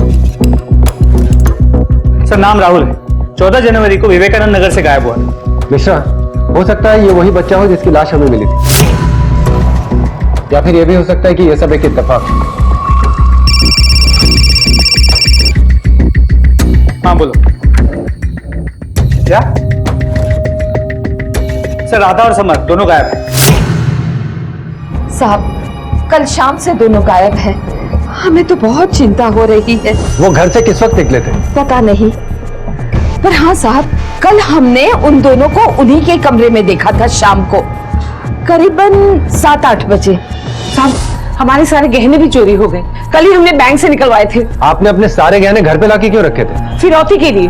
सर, नाम राहुल है, 14 जनवरी को विवेकानंद नगर से गायब हुआ था। मिश्रा, हो सकता है ये वही बच्चा हो जिसकी लाश हमें मिली थी, या फिर ये भी हो सकता है कि ये सब एक इत्तेफाक है। हाँ, बोलो। क्या? सर, राधा और समर दोनों गायब हैं। साहब, कल शाम से दोनों गायब हैं। हमें तो बहुत चिंता हो रही है। वो घर से किस वक्त निकले थे? पता नहीं, पर हाँ साहब, कल हमने उन दोनों को उन्हीं के कमरे में देखा था शाम को, करीबन 7-8 बजे। साहब, हमारे सारे गहने भी चोरी हो गए। कल ही हमने बैंक से निकलवाए थे। आपने अपने सारे गहने घर पे लाके क्यों रखे थे? फिरौती के लिए।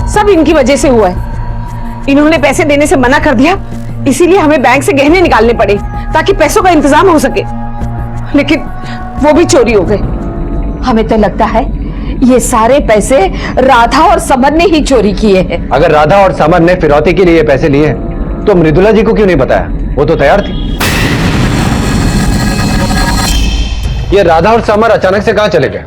सब इनकी वजह से हुआ है। इन्होंने पैसे देने से मना कर दिया, इसीलिए हमें बैंक से गहने निकालने पड़े ताकि पैसों का इंतजाम हो सके, लेकिन वो भी चोरी हो गए। हमें तो लगता है ये सारे पैसे राधा और समर ने ही चोरी किए हैं। अगर राधा और समर ने फिरौती के लिए ये पैसे लिए तो मृदुला जी को क्यों नहीं बताया? वो तो तैयार थी। ये राधा और समर अचानक से कहां चले गए,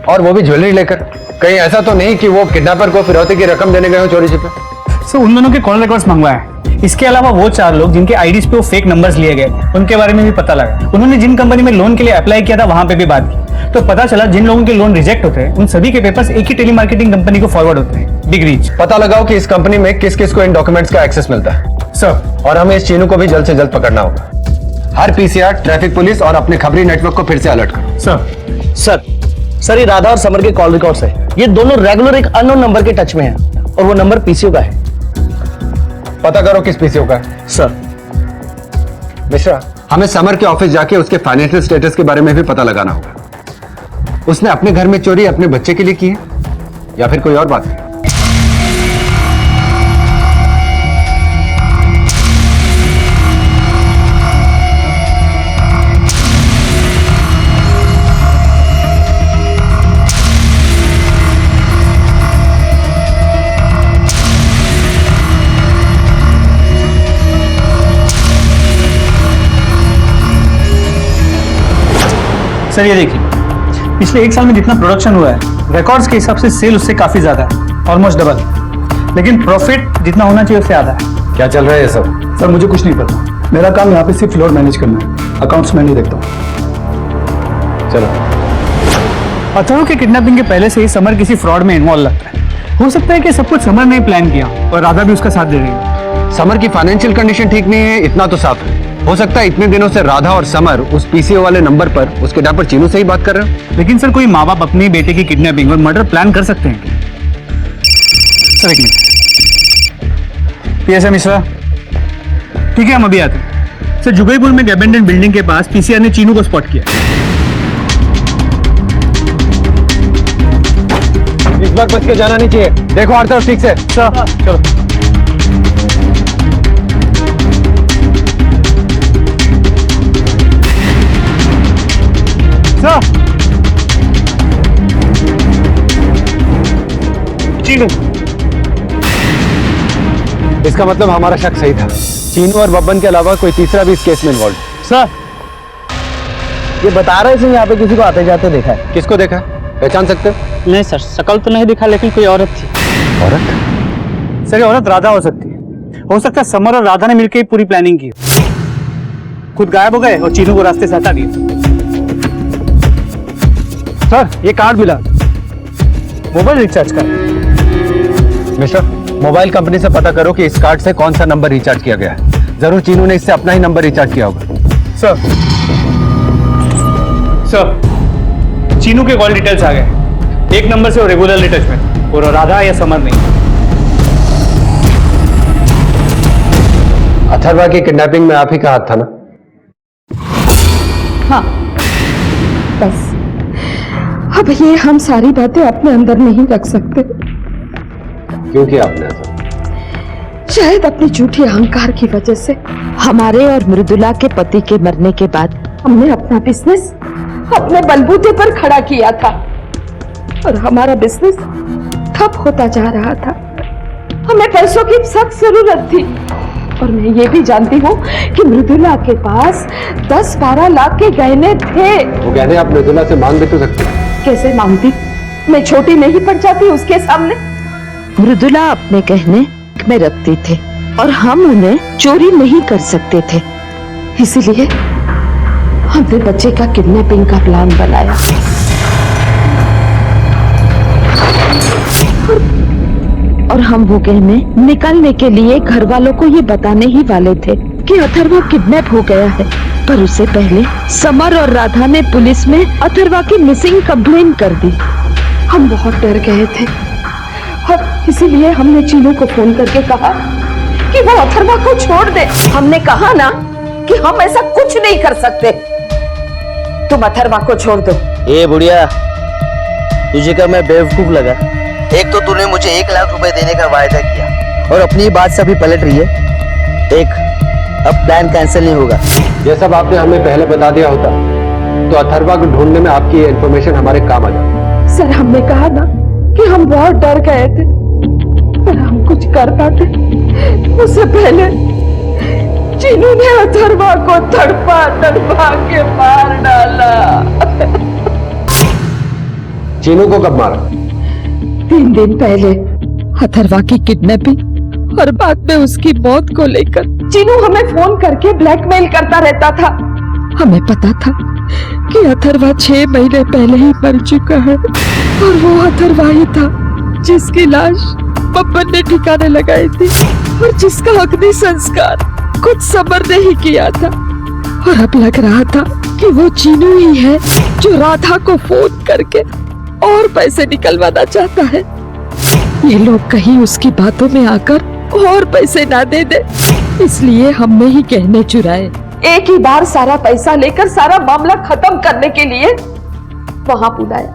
और वो भी ज्वेलरी लेकर? कहीं ऐसा तो नहीं कि वो किडनैपर को फिरौती की रकम देने गए हो चोरी छिपे? सर, उन दोनों के कॉल रिकॉर्ड्स मंगवाए। इसके अलावा वो 4 लोग जिनके आईडीज पे वो फेक नंबर्स लिए गए, उनके बारे में भी पता लगा। उन्होंने जिन कंपनी में लोन के लिए अप्लाई किया था वहां पे भी बात की, तो पता चला जिन लोगों के लोन रिजेक्ट होते हैं उन सभी के पेपर्स एक ही टेलीमार्केटिंग कंपनी को फॉरवर्ड होते हैं, बिग रीच। पता लगाओ कि इस कंपनी में किस किस को इन डॉक्यूमेंट्स का एक्सेस मिलता है सर, और हमें इस चीनू को भी जल्द से जल्द पकड़ना होगा। हर पीसीआर, ट्रैफिक पुलिस और अपने खबरी नेटवर्क को फिर से अलर्ट करो। सर, ये राधा और समर के कॉल रिकॉर्ड्स है। ये दोनों रेगुलर एक अननोन नंबर के टच में है, और वो नंबर पीसीओ का है। पता करो किस पीसीओ का है। सर, मिश्रा, हमें समर के ऑफिस जाके उसके फाइनेंशियल स्टेटस के बारे में भी पता लगाना होगा। उसने अपने घर में चोरी अपने बच्चे के लिए की है या फिर कोई और बात है? सर, ये देखिए, पिछले 1 साल में जितना प्रोडक्शन हुआ है रिकॉर्ड्स के हिसाब से सेल उससे काफी ज्यादा है, ऑलमोस्ट डबल। लेकिन प्रॉफिट जितना होना चाहिए उससे आधा है। क्या चल रहा है ये सब? सर, मुझे कुछ नहीं पता। मेरा काम यहाँ पे सिर्फ फ्लोर मैनेज करना है, अकाउंट्स मैं नहीं देखता हूँ। चलो। अथर्व के किडनैपिंग के पहले से ही समर किसी फ्रॉड में इन्वॉल्व लगता है। हो सकता है कि सब कुछ समर ने प्लान किया और राधा भी उसका साथ दे रही है। समर की फाइनेंशियल कंडीशन ठीक नहीं है, इतना तो साफ है। हो सकता है इतने दिनों से राधा और समर उस पीसीओ वाले नंबर पर उसके डैपर चीनू से ही बात कर रहे हो। लेकिन सर, कोई माँ बाप अपनी बेटे की किडनैपिंग और मर्डर प्लान कर सकते हैं क्या? सर एक मिनट। पीएसआई मिश्रा, ठीक है हम अभी आते हैं। सर, जुगईपुर में एबेंडन बिल्डिंग के पास पीसीआर ने चीनू को स्पॉट किया। इस बार बच के जाना नहीं चाहिए। देखो हर तरफ ठीक से। सर चलो। चीनू, इसका मतलब हमारा शक सही था। चीनू और बब्बन के अलावा कोई तीसरा भी इस केस में इन्वॉल्व। सर, ये बता रहे थे यहाँ पे किसी को आते जाते देखा है। किसको देखा है? पहचान सकते हो? नहीं सर, शकल तो नहीं दिखा, लेकिन कोई औरत थी। औरत? सर, ये औरत राधा हो सकती है। हो सकता है समर और राधा ने मिलकर ही पूरी प्लानिंग की। खुद गायब हो गए और चीनू को रास्ते से हटा दिया। सर, ये कार्ड मिला, मोबाइल रिचार्ज का। मिस्टर, मोबाइल कंपनी से पता करो कि इस कार्ड से कौन सा नंबर रिचार्ज किया गया है। जरूर चीनू ने इससे अपना ही नंबर रिचार्ज किया होगा। सर, चीनू के कॉल डिटेल्स आ गए। एक नंबर से वो रेगुलरली टच में, और राधा या समर नहीं। अथर्वा की किडनैपिंग में आप ही का हाथ था ना? हाँ, बस अब ये हम सारी बातें अपने अंदर नहीं रख सकते। क्यों किया आपने ऐसा? शायद अपनी झूठी अहंकार की वजह से। हमारे और मृदुला के पति के मरने के बाद हमने अपना बिजनेस अपने बलबूते पर खड़ा किया था और हमारा बिजनेस ठप होता जा रहा था। हमें पैसों की सख्त जरूरत थी और मैं ये भी जानती हूँ कि मृदुला के पास 10-12 लाख के गहने थे। वो गहने आप मृदुला से मांग भी तो सकते हैं। कैसे मांगती? मैं छोटी नहीं पड़ जाती उसके सामने? मृदुला अपने गहने में रखती थे और हम उन्हें चोरी नहीं कर सकते थे, इसीलिए हमने बच्चे का किडनैपिंग का प्लान बनाया। और हम वो गहने निकालने के लिए घर वालों को ये बताने ही वाले थे कि अथर्वा किडनैप हो गया है, पर उससे पहले समर और राधा ने पुलिस में अथर्वा की मिसिंग कंप्लेन कर दी। हम बहुत डर गए थे और इसीलिए हमने चीनू को फोन करके कहा कि वो अथर्वा को छोड़ दे। हमने कहा ना कि हम ऐसा कुछ नहीं कर सकते, तुम अथर्वा को छोड़ दो। ए बुढ़िया, तुझे क्या मैं बेवकूफ लगा? एक तो तूने मुझे 1 लाख रुपए देने का वायदा किया और अपनी बात से अभी पलट रही है। देख, अब प्लान कैंसिल नहीं होगा। ये सब आपने हमें पहले बता दिया होता तो अथर्वा को ढूंढने में आपकी ये इन्फॉर्मेशन हमारे काम आ जाती। सर, हमने कहा ना कि हम बहुत डर गए थे, पर हम कुछ कर पाते उससे पहले चीनू ने अथर्वा को तड़पा तड़पा के मार डाला। चीनू को कब मारा? 3 दिन पहले अथर्वा की किडनैपिंग और बाद में उसकी मौत को लेकर चीनू हमें फोन करके ब्लैकमेल करता रहता था। हमें पता था कि अथर्वा 6 महीने पहले ही मर चुका है और वो अथर्वा ही था जिसकी लाश बब्बन ने ठिकाने लगाई थी और जिसका अग्नि संस्कार खुद समर ने ही किया था। और अब लग रहा था कि वो चीनू ही है जो राधा को फोन करके और पैसे निकलवाना चाहता है। ये लोग कहीं उसकी बातों में आकर और पैसे ना दे दे, इसलिए हमने ही गहने चुराए। एक ही बार सारा पैसा लेकर सारा मामला खत्म करने के लिए वहां बुलाया।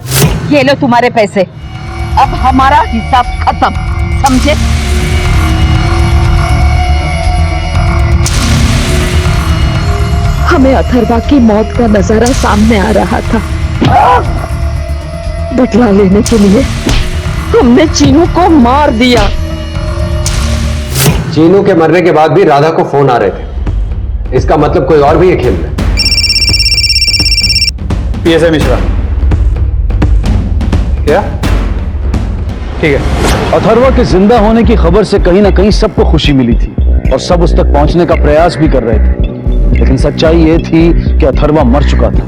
ये लो तुम्हारे पैसे, अब हमारा हिसाब खत्म, समझे? हमें अथर्वा की मौत का नजारा सामने आ रहा था। बदला लेने के लिए हमने चीनू को मार दिया। चीनू के मरने के बाद भी राधा को फोन आ रहे थे, इसका मतलब कोई और भी है खेल में। पीएसआई मिश्रा, क्या? ठीक है। अथर्वा के जिंदा होने की खबर से कहीं ना कहीं सबको खुशी मिली थी और सब उस तक पहुंचने का प्रयास भी कर रहे थे, लेकिन सच्चाई ये थी कि अथर्वा मर चुका था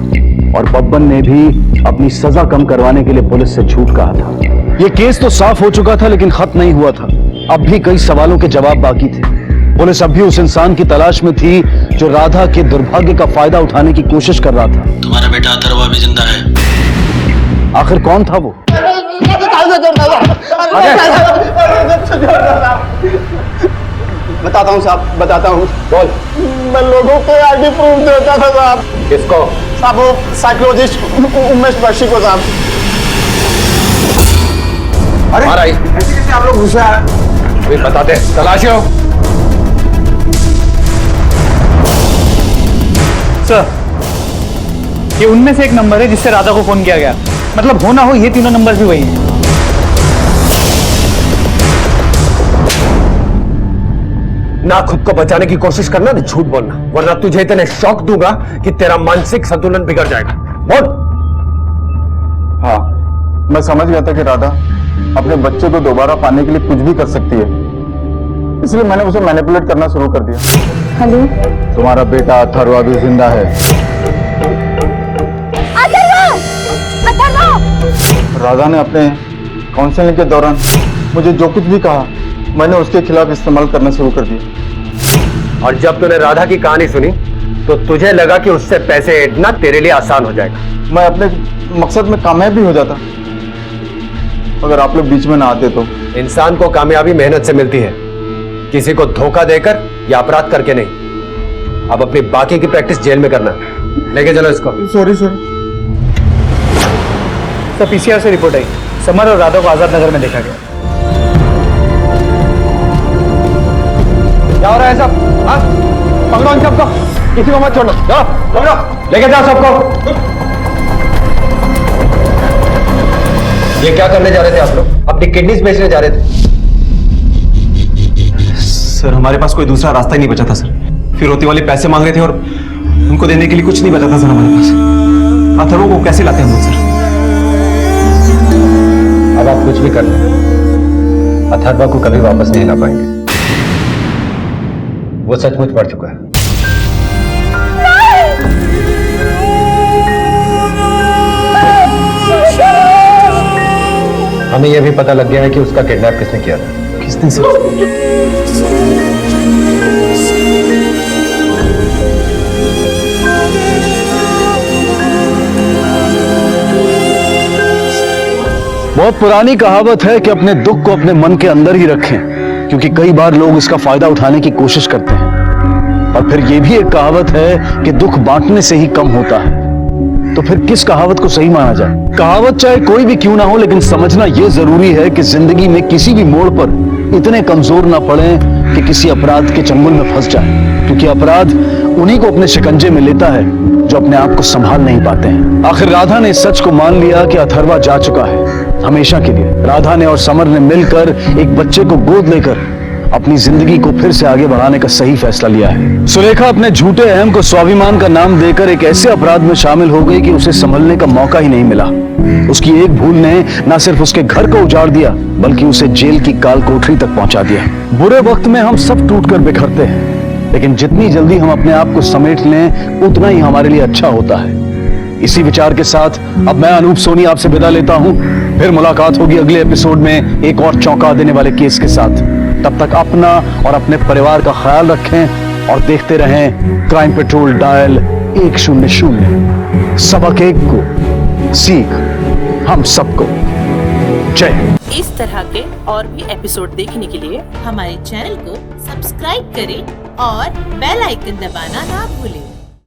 और बब्बन ने भी अपनी सजा कम करवाने के लिए पुलिस से झूठ कहा था। यह केस तो साफ हो चुका था लेकिन खत्म नहीं हुआ था। अब भी कई सवालों के जवाब बाकी थे। पुलिस अब भी उस इंसान की तलाश में थी जो राधा के दुर्भाग्य का फायदा उठाने की कोशिश कर रहा था। तुम्हारा बेटा अथर्वा भी जिंदा है। आखिर कौन था वो? बताता हूँ साहब, बताता हूँ। बोल। मैं लोगों को आईडी प्रूफ देता था साहब। किसको? साहब वो साइकोलॉजिस्ट उमेश बख्शी को साहब। अरे ऐसे कैसे आप लोग घुसे आए? अभी बताते, तलाशियो। सर, ये उनमें से एक नंबर है जिससे राधा को फोन किया गया। मतलब हो ना हो ये तीनों नंबर भी वही हैं। ना खुद को बचाने की कोशिश करना ना झूठ बोलना, वरना तुझे इतने शौक दूंगा कि तेरा मानसिक संतुलन बिगड़ जाएगा। बोल। हाँ, मैं समझ गया था कि राधा अपने बच्चे को दोबारा पाने के लिए कुछ भी कर सकती है, इसलिए मैंने उसे मैनिपुलेट करना शुरू कर दिया। हेलो, तुम्हारा बेटा अथर्वा भी जिंदा है। राधा ने अपने काउंसलिंग के दौरान मुझे जो कुछ भी कहा मैंने उसके खिलाफ इस्तेमाल करना शुरू कर दिया। और जब तूने राधा की कहानी सुनी तो तुझे लगा कि उससे पैसे ऐंठना तेरे लिए आसान हो जाएगा। मैं अपने मकसद में कामयाब भी हो जाता अगर आप लोग बीच में ना आते तो। इंसान को कामयाबी मेहनत से मिलती है, किसी को धोखा देकर या अपराध करके नहीं। अब अपनी बाकी की प्रैक्टिस जेल में करना। लेके चलो इसको। Sorry sir. तो पीसीआर से रिपोर्ट आई, समर और राधा को आजाद नगर में देखा गया। क्या हो रहा है सब? हाँ? पकड़ो इन सबको, किसी को मत छोड़ो। जाओ, पकड़ो, लेके जाओ सबको। ये क्या करने जा रहे थे आप लोग? अपनी किडनीज बेचने जा रहे थे? सर, हमारे पास कोई दूसरा रास्ता ही नहीं बचा था सर। फिरौती वाले पैसे मांग रहे थे और उनको देने के लिए कुछ नहीं बचा था सर हमारे पास। अथर्वा को कैसे लाते हम लोग सर? अब आप कुछ भी कर लें, अथर्वा को कभी वापस नहीं ला पाएंगे। वो सचमुच मर चुका है। हमें यह भी पता लग गया है कि उसका किडनैप किसने किया था। किसने सर? बहुत पुरानी कहावत है कि अपने दुख को अपने मन के अंदर ही रखें, क्योंकि कई बार लोग इसका फायदा उठाने की कोशिश करते हैं। और फिर यह भी एक कहावत है कि दुख बांटने से ही कम होता है। तो फिर किस कहावत को सही माना जाए? कहावत चाहे कोई भी क्यों ना हो, लेकिन समझना यह जरूरी है कि जिंदगी में किसी भी मोड़ पर इतने कमजोर ना पड़े कि किसी अपराध के चंगुल में फंस जाए, क्योंकि अपराध उन्हीं को अपने शिकंजे में लेता है जो अपने आप को संभाल नहीं पाते हैं। आखिर राधा ने इस सच को मान लिया कि अथर्वा जा चुका है हमेशा के लिए। राधा ने और समर ने मिलकर एक बच्चे को गोद लेकर अपनी जिंदगी को फिर से आगे बढ़ाने का सही फैसला लिया है। सुलेखा अपने झूठे अहम को स्वाभिमान का नाम देकर एक ऐसे अपराध में शामिल हो गई कि उसे संभलने का मौका ही नहीं मिला। उसकी एक भूल ने न सिर्फ उसके घर को उजाड़ दिया, बल्कि उसे जेल की काल कोठरी तक पहुंचा दिया। बुरे वक्त में हम सब टूटकर बिखरते हैं, लेकिन जितनी जल्दी हम अपने आप को समेट लें उतना ही हमारे लिए अच्छा होता है। इसी विचार के साथ अब मैं अनूप सोनी आपसे विदा लेता हूं। फिर मुलाकात होगी अगले एपिसोड में एक और चौंका देने वाले केस के साथ। तब तक अपना और अपने परिवार का ख्याल रखें और देखते रहें क्राइम पेट्रोल डायल 100। सबक एक को सीख हम सबको। जय हिंद। इस तरह के और भी एपिसोड देखने के लिए हमारे चैनल को सब्सक्राइब करें और बेल आइकन दबाना ना भूलें।